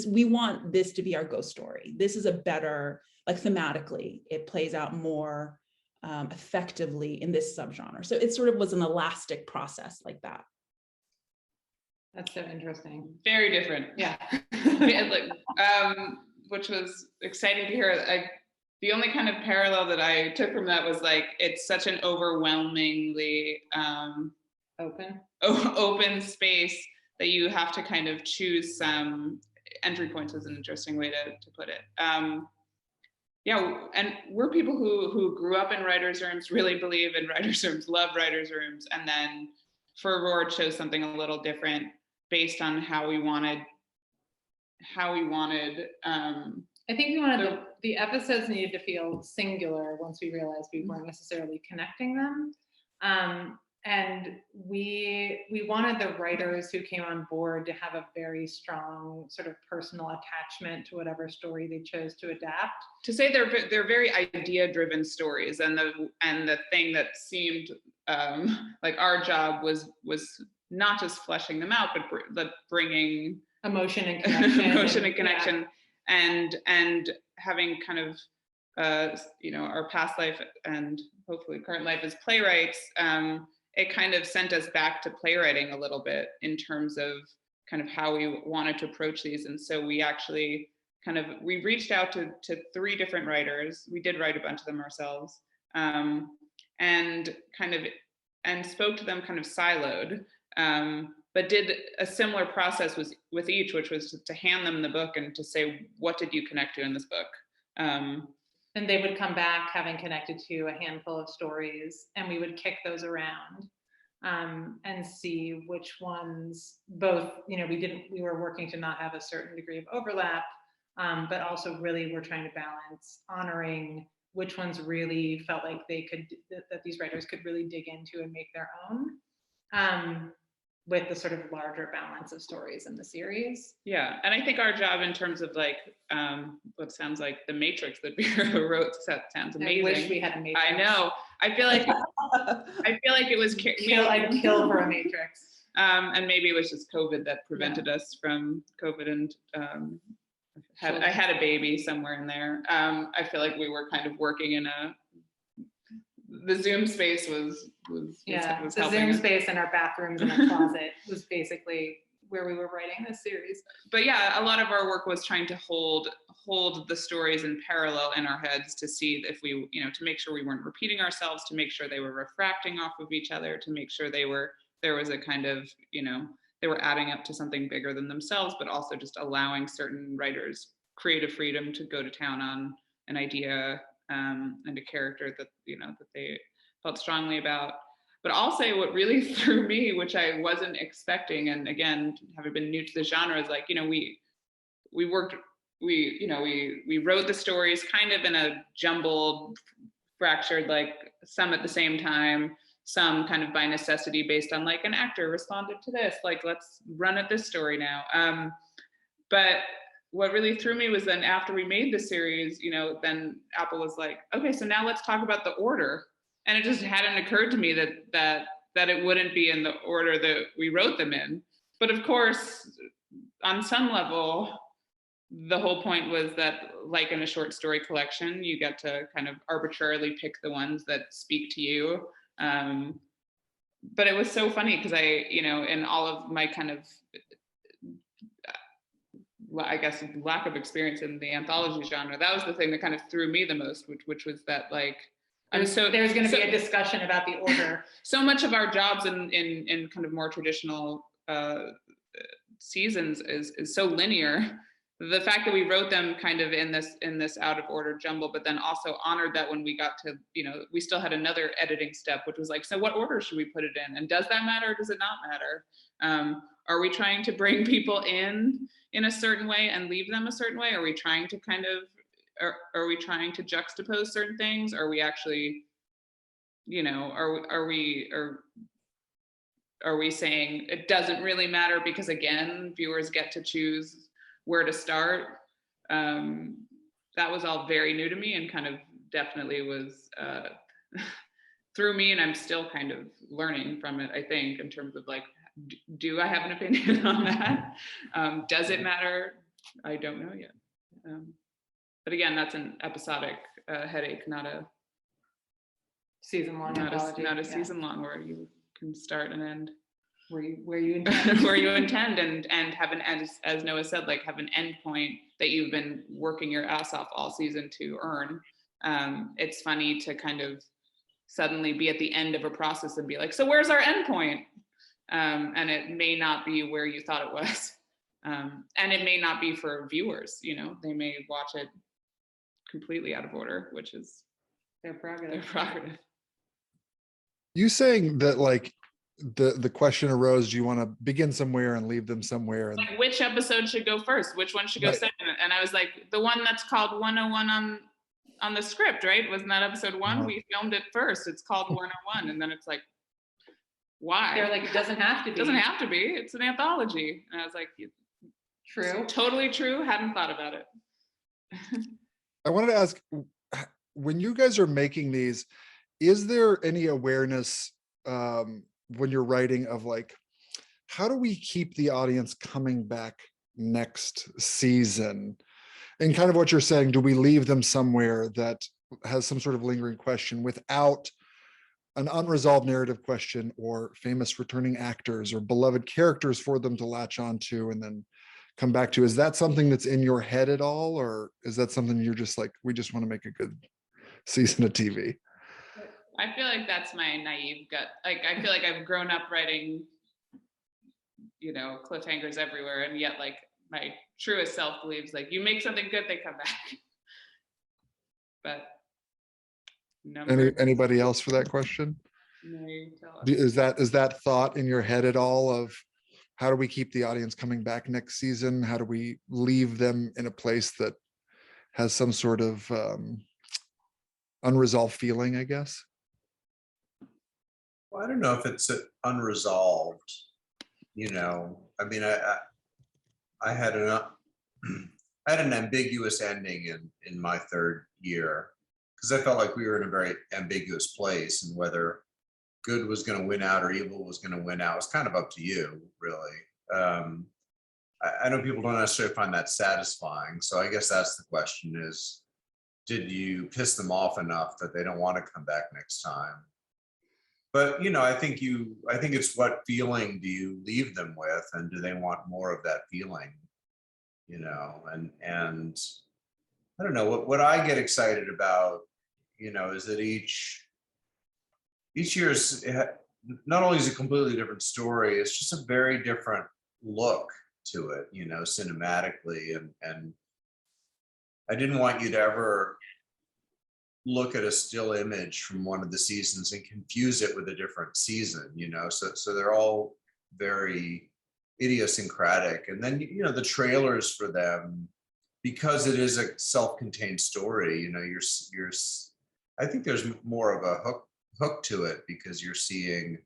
we want this to be our ghost story. This is a better, like thematically, it plays out more effectively in this subgenre. So it sort of was an elastic process like that. That's so interesting. Very different. Yeah. Which was exciting to hear. The only kind of parallel that I took from that was like, it's such an overwhelmingly open space that you have to kind of choose some entry points, is an interesting way to put it. And we're people who grew up in writers' rooms, really believe in writers' rooms, love writers' rooms, and then for Aurora chose something a little different based on how we wanted. I think we wanted the episodes needed to feel singular once we realized we weren't necessarily connecting them. And we wanted the writers who came on board to have a very strong sort of personal attachment to whatever story they chose to adapt. To say they're very idea-driven stories, and the thing that seemed like our job was not just fleshing them out, but bringing emotion and connection. And having kind of our past life and hopefully current life as playwrights, it kind of sent us back to playwriting a little bit in terms of kind of how we wanted to approach these. And so we actually we reached out to 3 different writers. We did write a bunch of them ourselves, and spoke to them kind of siloed, but did a similar process with each, which was to hand them the book and to say, what did you connect to in this book? And they would come back having connected to a handful of stories, and we would kick those around and see which ones both, we were working to not have a certain degree of overlap, but also really we're trying to balance honoring which ones really felt like that these writers could really dig into and make their own. With the sort of larger balance of stories in the series. Yeah, and I think our job in terms of like what sounds like the Matrix that Vera wrote sounds amazing. I wish we had a Matrix. I know. I feel like it was I'd kill for a Matrix. And maybe it was just COVID that prevented us from COVID, and I had a baby somewhere in there. I feel like we were kind of working in the Zoom space was the helping Zoom us. Space in our bathrooms in a closet was basically where we were writing this series. But yeah, a lot of our work was trying to hold the stories in parallel in our heads to see if we, to make sure we weren't repeating ourselves, to make sure they were refracting off of each other, to make sure there was a kind of, they were adding up to something bigger than themselves, but also just allowing certain writers creative freedom to go to town on an idea and a character that that they felt strongly about. But also what really threw me, which I wasn't expecting, and again, having been new to the genre, is like, we wrote the stories kind of in a jumbled, fractured, like some at the same time, some kind of by necessity based on like an actor responded to this, like let's run at this story now. But what really threw me was then after we made the series, then Apple was like, okay, so now let's talk about the order. And it just hadn't occurred to me that it wouldn't be in the order that we wrote them in. But of course, on some level, the whole point was that, like in a short story collection, you get to kind of arbitrarily pick the ones that speak to you. But it was so funny because in all of my kind of, I guess, lack of experience in the anthology genre, that was the thing that kind of threw me the most, which was that, like, there's going to be a discussion about the order. So much of our jobs in kind of more traditional seasons is so linear. The fact that we wrote them kind of in this out of order jumble, but then also honored that when we got to, we still had another editing step, which was like, so what order should we put it in? And does that matter or does it not matter? Are we trying to bring people in a certain way and leave them a certain way? Are we trying to kind of, are we trying to juxtapose certain things? Are we actually, are we saying it doesn't really matter because, again, viewers get to choose where to start? That was all very new to me and kind of definitely was through me, and I'm still kind of learning from it, I think, in terms of like, do I have an opinion on that? Does it matter? I don't know yet. But again, that's an episodic headache, not a season long. Not a season long where you can start and end where you intend. where you intend and have an, as Noah said, like have an end point that you've been working your ass off all season to earn. It's funny to kind of suddenly be at the end of a process and be like, so where's our end point? And it may not be where you thought it was. And it may not be for viewers, they may watch it completely out of order, which is their prerogative. You saying that, like, the question arose, do you want to begin somewhere and leave them somewhere? And like, which episode should go first? Which one should go second? And I was like, the one that's called 101 on the script, right? Wasn't that episode 1? We filmed it first. It's called 101. And then it's like, why? They're like, it doesn't have to be. It doesn't have to be. It's an anthology. And I was like, true. Totally true. Hadn't thought about it. I wanted to ask, when you guys are making these, is there any awareness when you're writing of like, how do we keep the audience coming back next season? And kind of what you're saying, do we leave them somewhere that has some sort of lingering question without an unresolved narrative question or famous returning actors or beloved characters for them to latch onto and then come back to? Is that something that's in your head at all? Or is that something you're just like, we just want to make a good season of TV? I feel like that's my naive gut. Like, I feel like I've grown up writing, cliffhangers everywhere. And yet, like, my truest self believes, like, you make something good, they come back. But anybody else for that question? No, you tell us. Is that thought in your head at all of how do we keep the audience coming back next season? How do we leave them in a place that has some sort of unresolved feeling, I guess? Well, I don't know if it's unresolved. I mean, I had an ambiguous ending in my third year because I felt like we were in a very ambiguous place, and whether good was going to win out or evil was going to win out was kind of up to you, really. I know people don't necessarily find that satisfying, so I guess that's the question: is did you piss them off enough that they don't want to come back next time? But I think it's what feeling do you leave them with, and do they want more of that feeling? And I don't know what I get excited about, is that each year is not only is a completely different story, it's just a very different look to it, cinematically. And I didn't want you to ever look at a still image from one of the seasons and confuse it with a different season, so they're all very idiosyncratic. And then the trailers for them, because it is a self-contained story, you're I think there's more of a hook to it, because you're seeing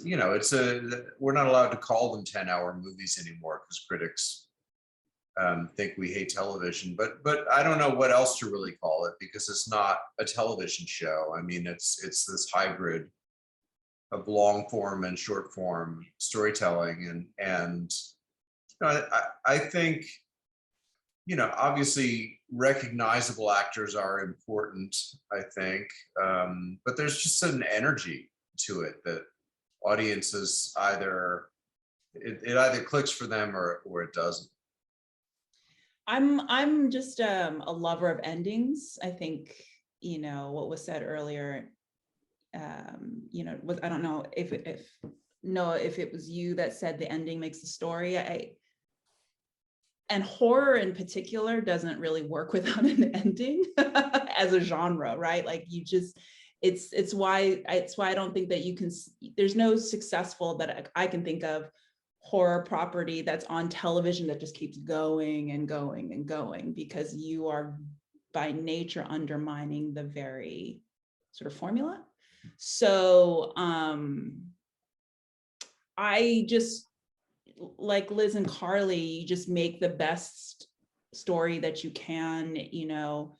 we're not allowed to call them 10-hour movies anymore because critics think we hate television, but I don't know what else to really call it, because it's not a television show. I mean, it's this hybrid of long form and short form storytelling, and you know, I think, you know, obviously recognizable actors are important, I think, but there's just an energy to it that audiences either it either clicks for them or it doesn't. I'm just a lover of endings. I think, you know, what was said earlier, you know, I don't know if Noah, if it was you that said the ending makes the story. And horror in particular doesn't really work without an ending as a genre, right? Like you just, it's why I don't think that you can, there's no successful that I can think of horror property that's on television that just keeps going and going and going, because you are by nature undermining the very sort of formula. So I just, like Liz and Carly, you just make the best story that you can, you know,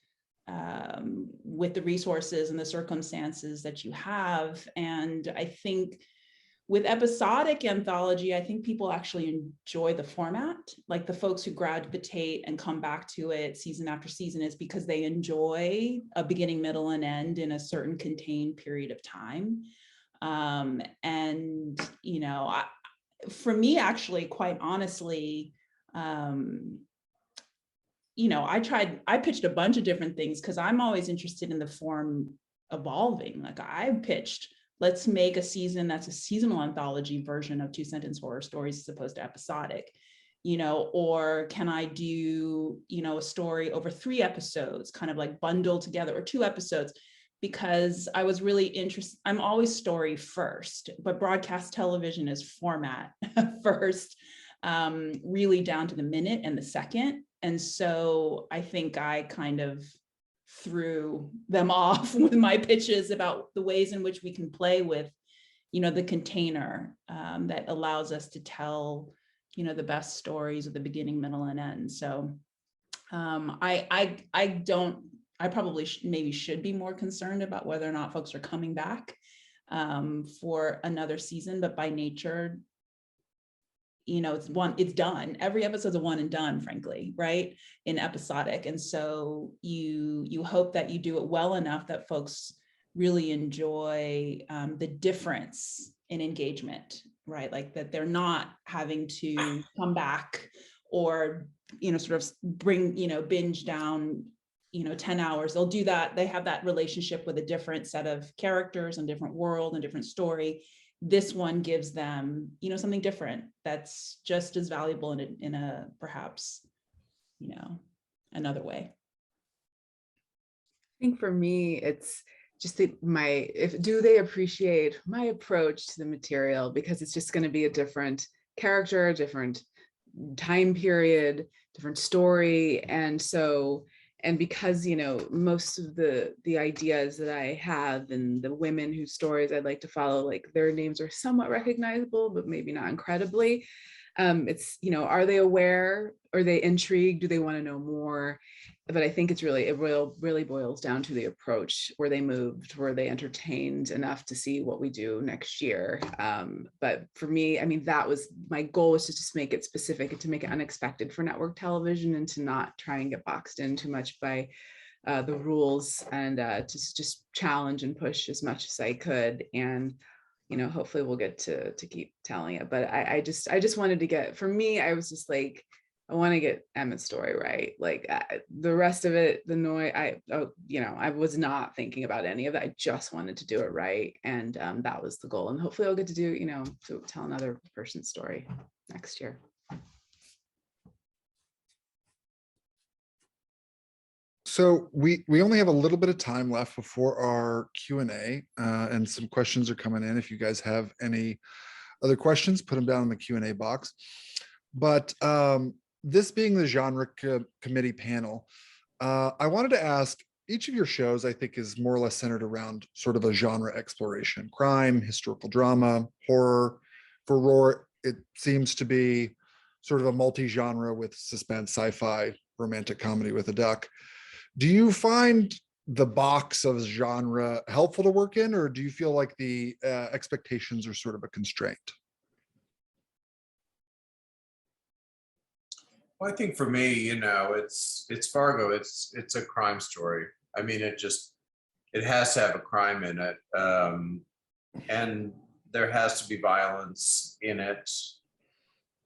with the resources and the circumstances that you have. And I think with episodic anthology, I think people actually enjoy the format. Like the folks who gravitate and come back to it season after season is because they enjoy a beginning, middle, and end in a certain contained period of time. And, you know, for me, actually, quite honestly, you know, I pitched a bunch of different things because I'm always interested in the form evolving. Like I pitched, let's make a season that's a seasonal anthology version of 2-sentence horror stories as opposed to episodic, you know, or can I do, you know, a story over 3 episodes, kind of like bundled together, or 2 episodes, because I was really interested. I'm always story first, but broadcast television is format first, really down to the minute and the second. And so I think I kind of threw them off with my pitches about the ways in which we can play with, you know, the container that allows us to tell, you know, the best stories at the beginning, middle, and end. So I probably maybe should be more concerned about whether or not folks are coming back for another season, but by nature, you know, it's done. Every episode's a one and done, frankly, right? In episodic. And so you hope that you do it well enough that folks really enjoy the difference in engagement, right? Like that they're not having to come back or, you know, sort of bring, you know, binge down, you know, 10 hours. They'll do that. They have that relationship with a different set of characters and different world and different story. This one gives them, you know, something different that's just as valuable in a perhaps, you know, another way. I think for me, it's just do they appreciate my approach to the material, because it's just going to be a different character, a different time period, different story. And because, you know, most of the ideas that I have and the women whose stories I'd like to follow, like their names are somewhat recognizable, but maybe not incredibly. It's, you know, are they aware? Are they intrigued? Do they want to know more? But I think it really boils down to the approach. Were they moved? Were they entertained enough to see what we do next year? But for me, I mean, that was my goal, was to just make it specific and to make it unexpected for network television, and to not try and get boxed in too much by the rules, and to just challenge and push as much as I could. And, you know, hopefully we'll get to keep telling it. But I just wanted to get, for me, I was just like, I want to get Emmett's story right. Like the rest of it, the noise, I was not thinking about any of that. I just wanted to do it right. And that was the goal. And hopefully I'll get to do, you know, to tell another person's story next year. So we only have a little bit of time left before our Q&A, and some questions are coming in. If you guys have any other questions, put them down in the Q&A box. But this being the genre committee panel, I wanted to ask, each of your shows, I think, is more or less centered around sort of a genre exploration: crime, historical drama, horror. For Roar, it seems to be sort of a multi-genre with suspense, sci-fi, romantic comedy with a duck. Do you find the box of genre helpful to work in, or do you feel like the expectations are sort of a constraint? Well, I think for me, it's Fargo. It's a crime story. I mean, it has to have a crime in it, and there has to be violence in it.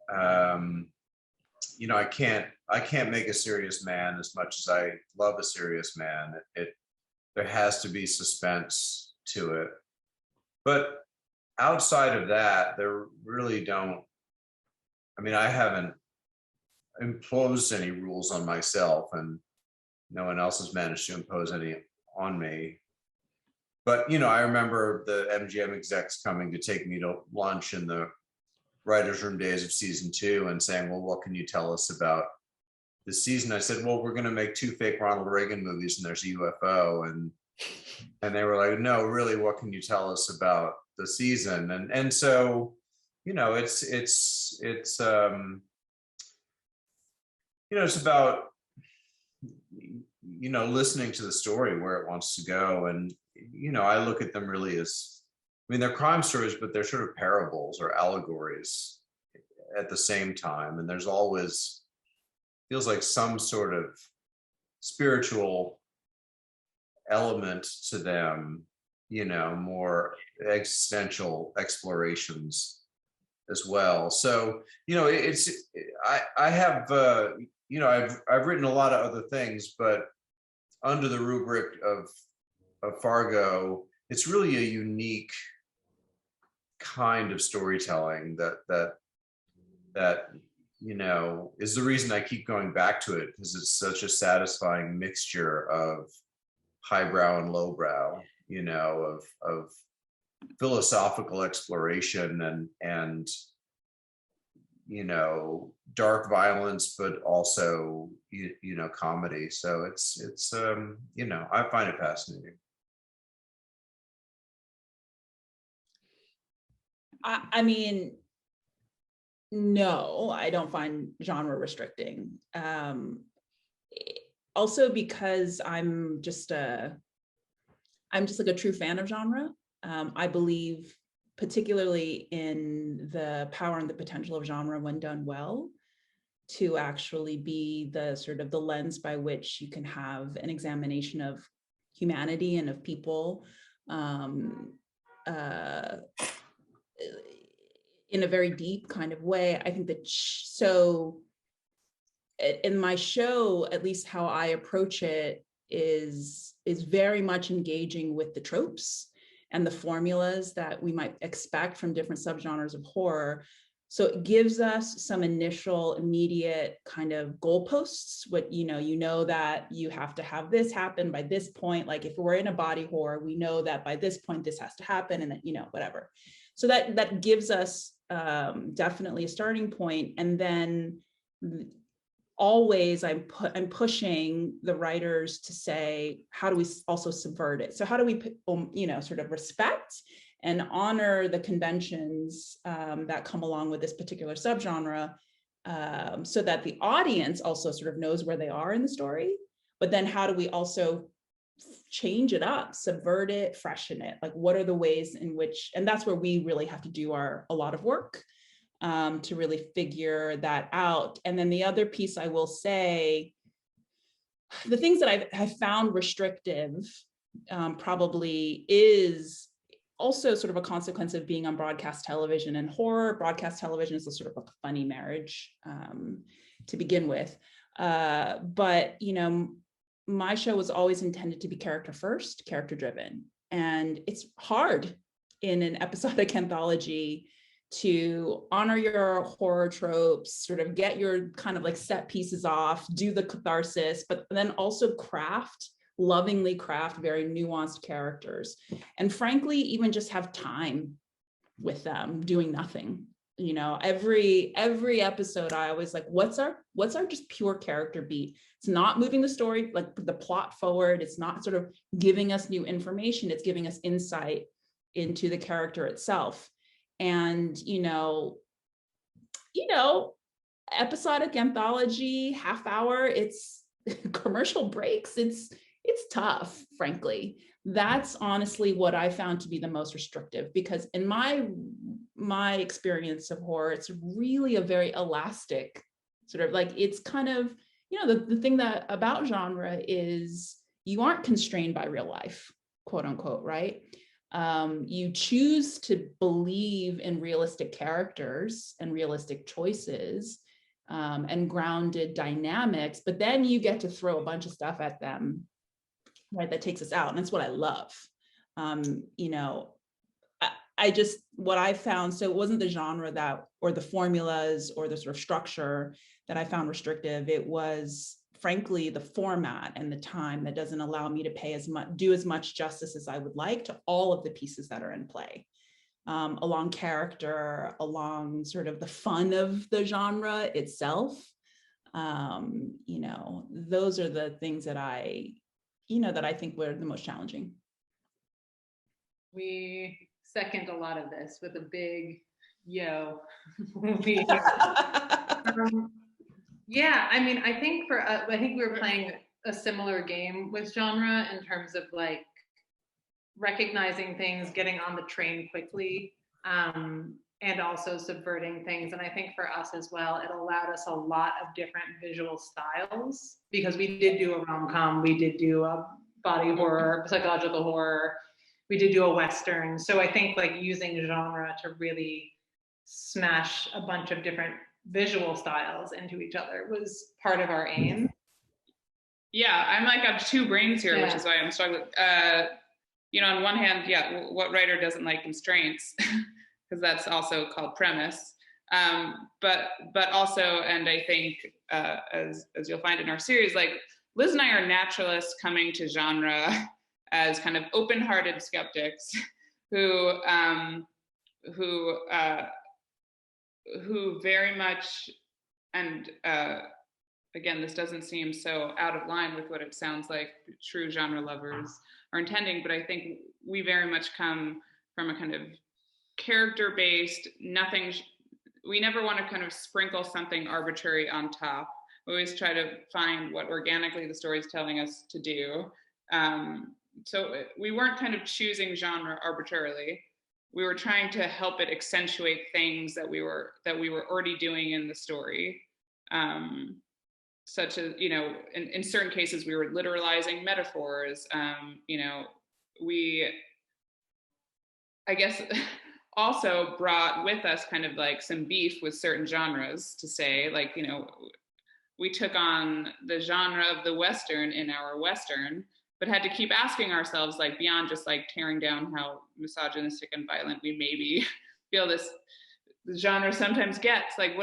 I can't make a serious man as much as I love a serious man. There has to be suspense to it, but outside of that, there really don't. I mean, I haven't imposed any rules on myself, and no one else has managed to impose any on me. But I remember the MGM execs coming to take me to lunch in the writers' room days of season 2 and saying, well, what can you tell us about the season? I said, well, we're going to make 2 fake Ronald Reagan movies and there's a UFO. And they were like, no, really, what can you tell us about the season? And so, it's about, listening to the story where it wants to go. And, I look at them really as, they're crime stories, but they're sort of parables or allegories at the same time. And there's always, feels like some sort of spiritual element to them, more existential explorations as well. So, I have, I've written a lot of other things, but under the rubric of Fargo, it's really a unique kind of storytelling that is the reason I keep going back to it, because it's such a satisfying mixture of highbrow and lowbrow, of philosophical exploration and dark violence, but also comedy. So it's I find it fascinating. I mean, no, I don't find genre restricting. Also because I'm just like a true fan of genre. I believe particularly in the power and the potential of genre when done well, to actually be the sort of the lens by which you can have an examination of humanity and of people in a very deep kind of way. I think that so in my show, at least how I approach it is very much engaging with the tropes and the formulas that we might expect from different subgenres of horror. So it gives us some initial immediate kind of goalposts, what you know that you have to have this happen by this point. Like if we're in a body horror, we know that by this point this has to happen, and then whatever. So that gives us definitely a starting point. And then always I'm pushing the writers to say, how do we also subvert it? So how do we sort of respect and honor the conventions that come along with this particular subgenre, so that the audience also sort of knows where they are in the story? But then how do we also change it up, subvert it, freshen it? Like, what are the ways in which, and that's where we really have to do a lot of work to really figure that out. And then the other piece I will say, the things that I've found restrictive probably is also sort of a consequence of being on broadcast television. And horror, broadcast television is a sort of a funny marriage to begin with. But, my show was always intended to be character first, character driven. And it's hard in an episodic anthology to honor your horror tropes, sort of get your kind of like set pieces off, do the catharsis, but then also lovingly craft very nuanced characters. And frankly, even just have time with them doing nothing. Every episode I always like, what's our just pure character beat? It's not moving the story, like the plot forward. It's not sort of giving us new information. It's giving us insight into the character itself. And, episodic anthology, half hour, it's commercial breaks. It's tough, frankly. That's honestly what I found to be the most restrictive, because in my experience of horror, it's really a very elastic sort of like, it's kind of, the thing that about genre is you aren't constrained by real life, quote unquote, right? You choose to believe in realistic characters and realistic choices and grounded dynamics, but then you get to throw a bunch of stuff at them, right? That takes us out. And that's what I love. What I found, so it wasn't the genre or the formulas or the sort of structure that I found restrictive. It was frankly the format and the time that doesn't allow me to do as much justice as I would like to all of the pieces that are in play, along character, along sort of the fun of the genre itself. Those are the things that I think were the most challenging. We second a lot of this with a big yo. Yeah, I mean, I think we were playing a similar game with genre in terms of like recognizing things, getting on the train quickly, and also subverting things. And I think for us as well, it allowed us a lot of different visual styles, because we did do a rom-com, we did do a body horror, psychological horror, we did do a Western. So I think like using genre to really smash a bunch of different visual styles into each other was part of our aim. Yeah, I'm like on two brains here, which is why I'm struggling. On one hand, what writer doesn't like constraints? Because that's also called premise. But also, and I think as you'll find in our series, like Liz and I are naturalists coming to genre as kind of open-hearted skeptics who very much, and again, this doesn't seem so out of line with what it sounds like true genre lovers are intending, but I think we very much come from a kind of character-based, we never want to kind of sprinkle something arbitrary on top. We always try to find what organically the story is telling us to do. So we weren't kind of choosing genre arbitrarily. We were trying to help it accentuate things that we were already doing in the story. Such as, in certain cases, we were literalizing metaphors. We, I guess, also brought with us kind of like some beef with certain genres to say, like, we took on the genre of the Western in our Western, but had to keep asking ourselves, like, beyond just like tearing down how misogynistic and violent we maybe feel the genre sometimes gets, like,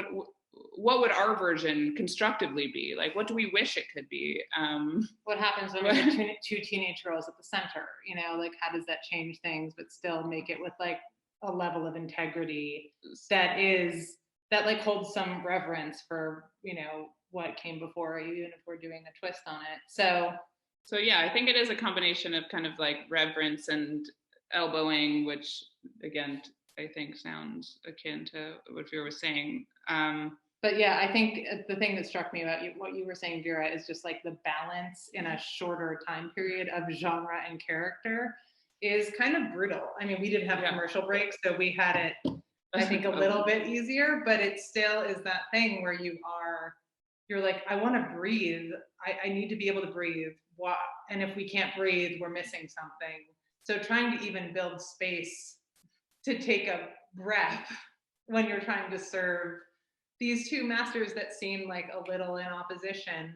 what would our version constructively be? Like, what do we wish it could be? What happens when we have two teenage girls at the center? Like, how does that change things, but still make it with like a level of integrity that like holds some reverence for, what came before, even if we're doing a twist on it. So yeah, I think it is a combination of kind of like reverence and elbowing, which again, I think sounds akin to what Vera was saying. But yeah, I think the thing that struck me about what you were saying, Vera, is just like the balance in a shorter time period of genre and character is kind of brutal. I mean, we didn't have commercial breaks, so we had it, I think, a little bit easier, but it still is that thing where you're like, I want to breathe. I need to be able to breathe. And if we can't breathe, we're missing something. So trying to even build space to take a breath when you're trying to serve these two masters that seem like a little in opposition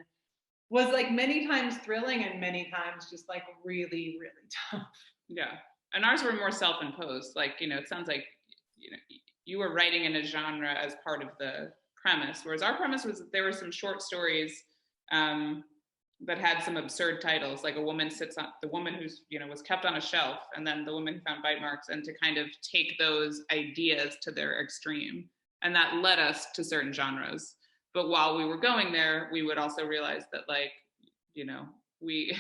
was like many times thrilling and many times just like really, really tough. Yeah. And ours were more self-imposed. Like, it sounds like, you were writing in a genre as part of the premise, whereas our premise was that there were some short stories that had some absurd titles, like the woman who's, was kept on a shelf, and then the woman who found bite marks, and to kind of take those ideas to their extreme. And that led us to certain genres. But while we were going there, we would also realize that, like, we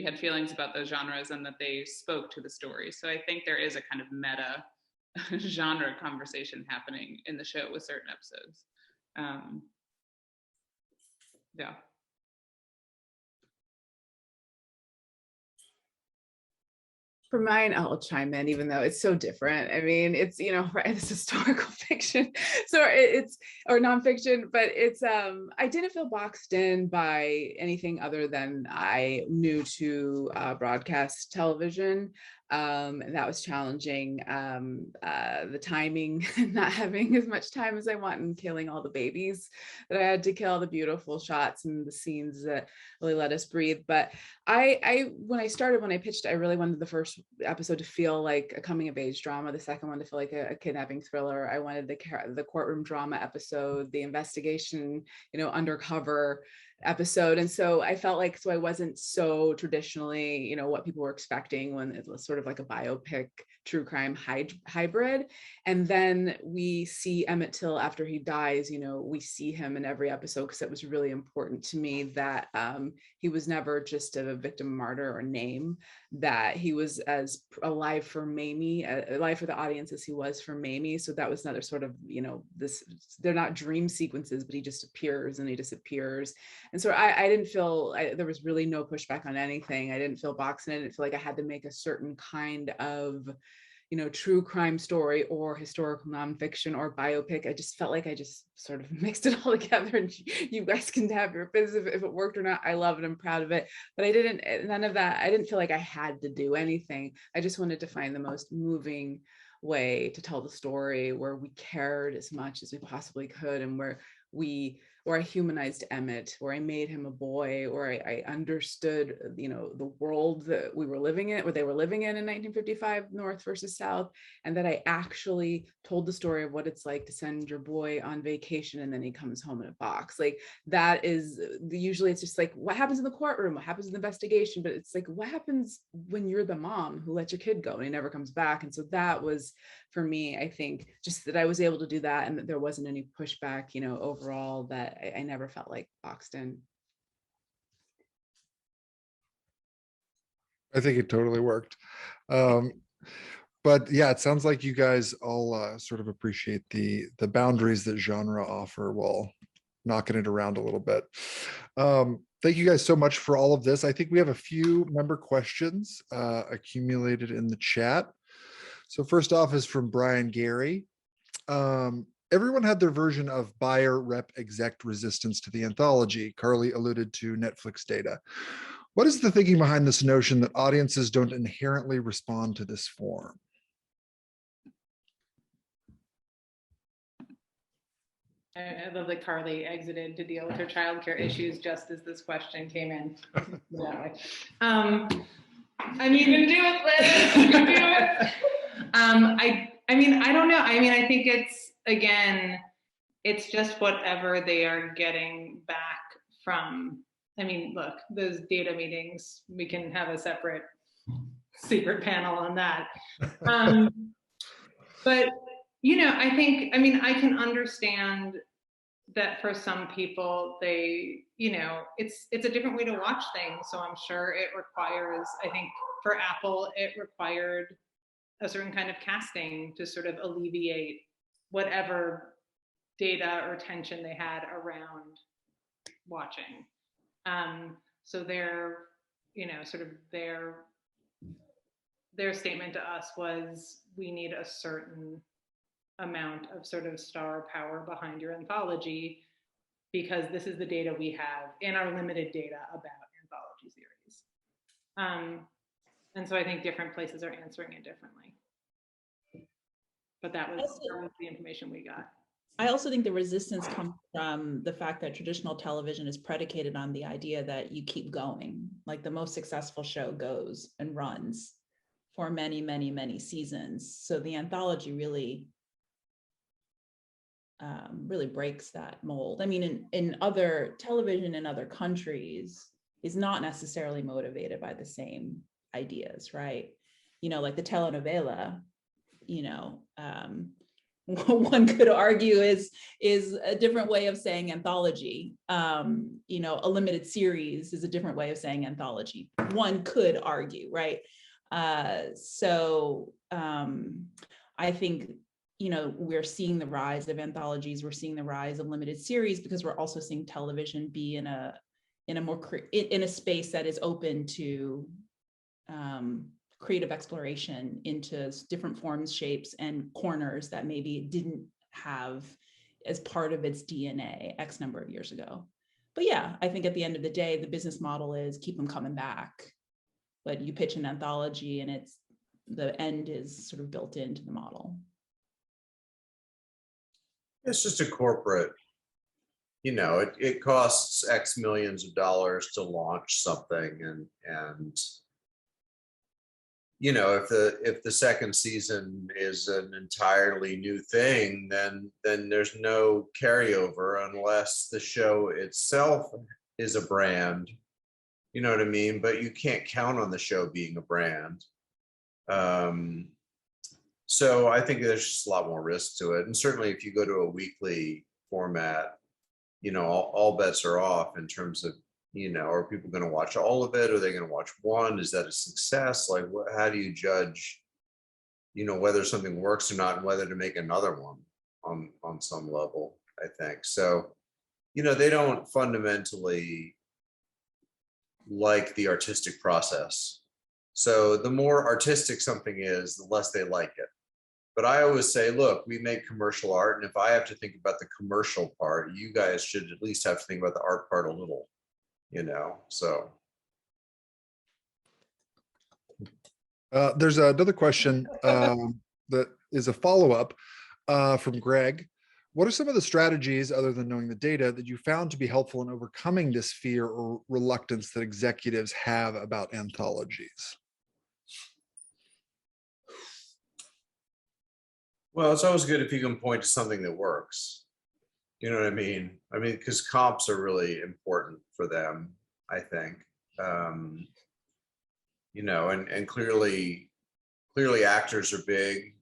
had feelings about those genres and that they spoke to the story. So I think there is a kind of meta genre conversation happening in the show with certain episodes. Yeah. For mine, I'll chime in, even though it's so different. I mean, it's, you know, right, it's historical fiction, so it's, or nonfiction, but it's, I didn't feel boxed in by anything other than I knew to broadcast television. And that was challenging. The timing, not having as much time as I want, and killing all the babies that I had to kill, the beautiful shots and the scenes that really let us breathe. But when I pitched, I really wanted the first episode to feel like a coming of age drama, the second one to feel like a kidnapping thriller. I wanted the courtroom drama episode, the investigation, you know, undercover episode. And so I felt like, so I wasn't so traditionally, you know, what people were expecting when it was sort of like a biopic true crime hybrid. And then we see Emmett Till after he dies, you know, we see him in every episode, because it was really important to me that he was never just a victim, martyr, or name, that he was as alive for Mamie, alive for the audience as he was for Mamie. So that was another sort of, you know, this, they're not dream sequences, but he just appears and he disappears. And so I didn't feel, there was really no pushback on anything. I didn't feel boxed in. I didn't feel like I had to make a certain kind of, you know, true crime story or historical nonfiction or biopic. I just felt like I just sort of mixed it all together, and you guys can have your business if it worked or not. I love it. I'm proud of it. But I didn't, none of that, I didn't feel like I had to do anything. I just wanted to find the most moving way to tell the story, where we cared as much as we possibly could, and where I humanized Emmett, where I made him a boy, or I understood, you know, the world that we were living in, where they were living in 1955, North versus South, and that I actually told the story of what it's like to send your boy on vacation and then he comes home in a box. Like, that is, usually it's just like, what happens in the courtroom, what happens in the investigation, but it's like, what happens when you're the mom who let your kid go and he never comes back? And so that was, for me, I think, just that I was able to do that, and that there wasn't any pushback, you know, overall, that I never felt like boxed in. I think it totally worked. But yeah, it sounds like you guys all sort of appreciate the boundaries that genre offer while knocking it around a little bit. Thank you guys so much for all of this. I think we have a few member questions accumulated in the chat. So first off is from Brian Gary. Everyone had their version of buyer rep exec resistance to the anthology. Carly alluded to Netflix data. What is the thinking behind this notion that audiences don't inherently respond to this form? I love that Carly exited to deal with her childcare issues just as this question came in. I mean, you can do it, Liz. You can do it. I mean, I don't know. I mean, I think it's, again, it's just whatever they are getting back from. I mean, look, those data meetings, we can have a separate secret panel on that. But, you know, I think, I mean, I can understand that for some people, they, you know, it's a different way to watch things. So I'm sure it requires, I think for Apple, it required a certain kind of casting to sort of alleviate whatever data or tension they had around watching. So their, you know, sort of their statement to us was, we need a certain amount of sort of star power behind your anthology, because this is the data we have in our limited data about anthology series. And so I think different places are answering it differently. But that was the information we got. I also think the resistance comes from the fact that traditional television is predicated on the idea that you keep going. Like, the most successful show goes and runs for many, many, many seasons. So the anthology really breaks that mold. I mean, in other television in other countries is not necessarily motivated by the same ideas, right? You know, like the telenovela, you know, one could argue is a different way of saying anthology. You know, a limited series is a different way of saying anthology. One could argue, right? So I think we're seeing the rise of anthologies, we're seeing the rise of limited series, because we're also seeing television be in a space that is open to creative exploration into different forms, shapes, and corners that maybe it didn't have as part of its DNA X number of years ago. But yeah, I think at the end of the day, the business model is keep them coming back. But you pitch an anthology and the end is sort of built into the model. It's just a corporate, it costs X millions of dollars to launch something, and if the second season is an entirely new thing, then there's no carryover unless the show itself is a brand. You know what I mean? But you can't count on the show being a brand. So I think there's just a lot more risk to it. And certainly if you go to a weekly format, all bets are off in terms of, are people going to watch all of it? Are they going to watch one? Is that a success? Like, how do you judge, whether something works or not, and whether to make another one on some level, I think. So, they don't fundamentally like the artistic process. So the more artistic something is, the less they like it. But I always say, look, we make commercial art, and if I have to think about the commercial part, you guys should at least have to think about the art part a little, so. There's another question that is a follow-up from Greg. What are some of the strategies, other than knowing the data, that you found to be helpful in overcoming this fear or reluctance that executives have about anthologies? Well, it's always good if you can point to something that works. You know what I mean? Because comps are really important for them, I think. And clearly actors are big.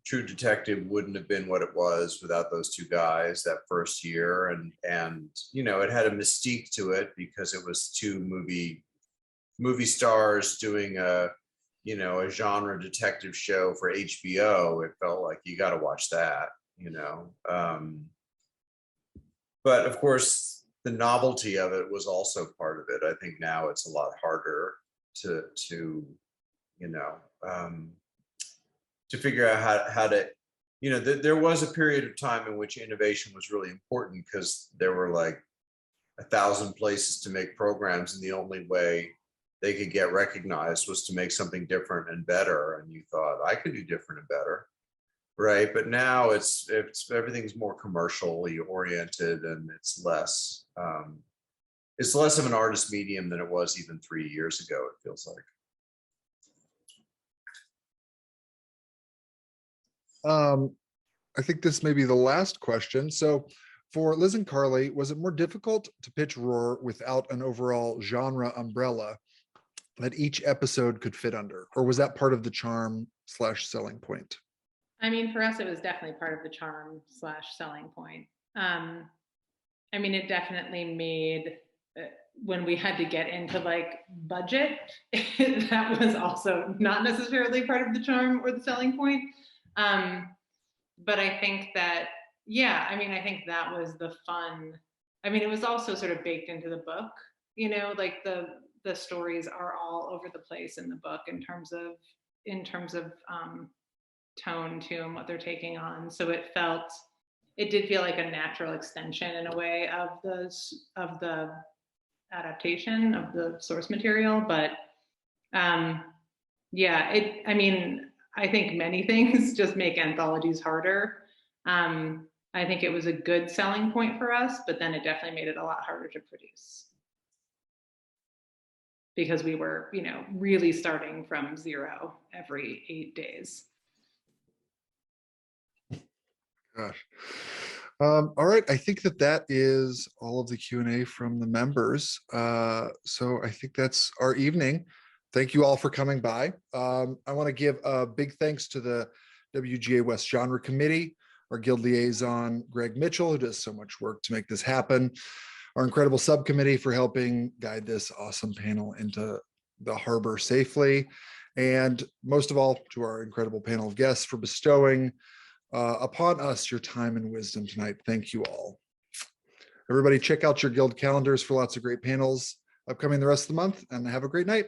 True Detective wouldn't have been what it was without those two guys that first year, and it had a mystique to it because it was two movie stars doing a genre detective show for HBO. It felt like you got to watch that, but of course the novelty of it was also part of it. I think now it's a lot harder to figure out how to, there was a period of time in which innovation was really important because there were like 1,000 places to make programs, and the only way they could get recognized was to make something different and better. And you thought, I could do different and better, right? But now it's everything's more commercially oriented, and it's less of an artist medium than it was even 3 years ago, it feels like. I think this may be the last question. So for Liz and Carly, was it more difficult to pitch Roar without an overall genre umbrella that each episode could fit under? Or was that part of the charm / selling point? For us, it was definitely part of the charm / selling point. It definitely made, when we had to get into like budget, that was also not necessarily part of the charm or the selling point. But I think that, I think that was the fun. It was also sort of baked into the book, like the stories are all over the place in the book in terms of tone to and what they're taking on. So it did feel like a natural extension in a way of the adaptation of the source material. But I think many things just make anthologies harder. I think it was a good selling point for us, but then it definitely made it a lot harder to produce because we were, really starting from zero every 8 days. Gosh. All right. I think that is all of the Q&A from the members. So I think that's our evening. Thank you all for coming by. I want to give a big thanks to the WGA West Genre Committee, our guild liaison, Greg Mitchell, who does so much work to make this happen, our incredible subcommittee for helping guide this awesome panel into the harbor safely, And most of all, to our incredible panel of guests for bestowing upon us your time and wisdom tonight. Thank you all. Everybody check out your guild calendars for lots of great panels upcoming the rest of the month, and have a great night.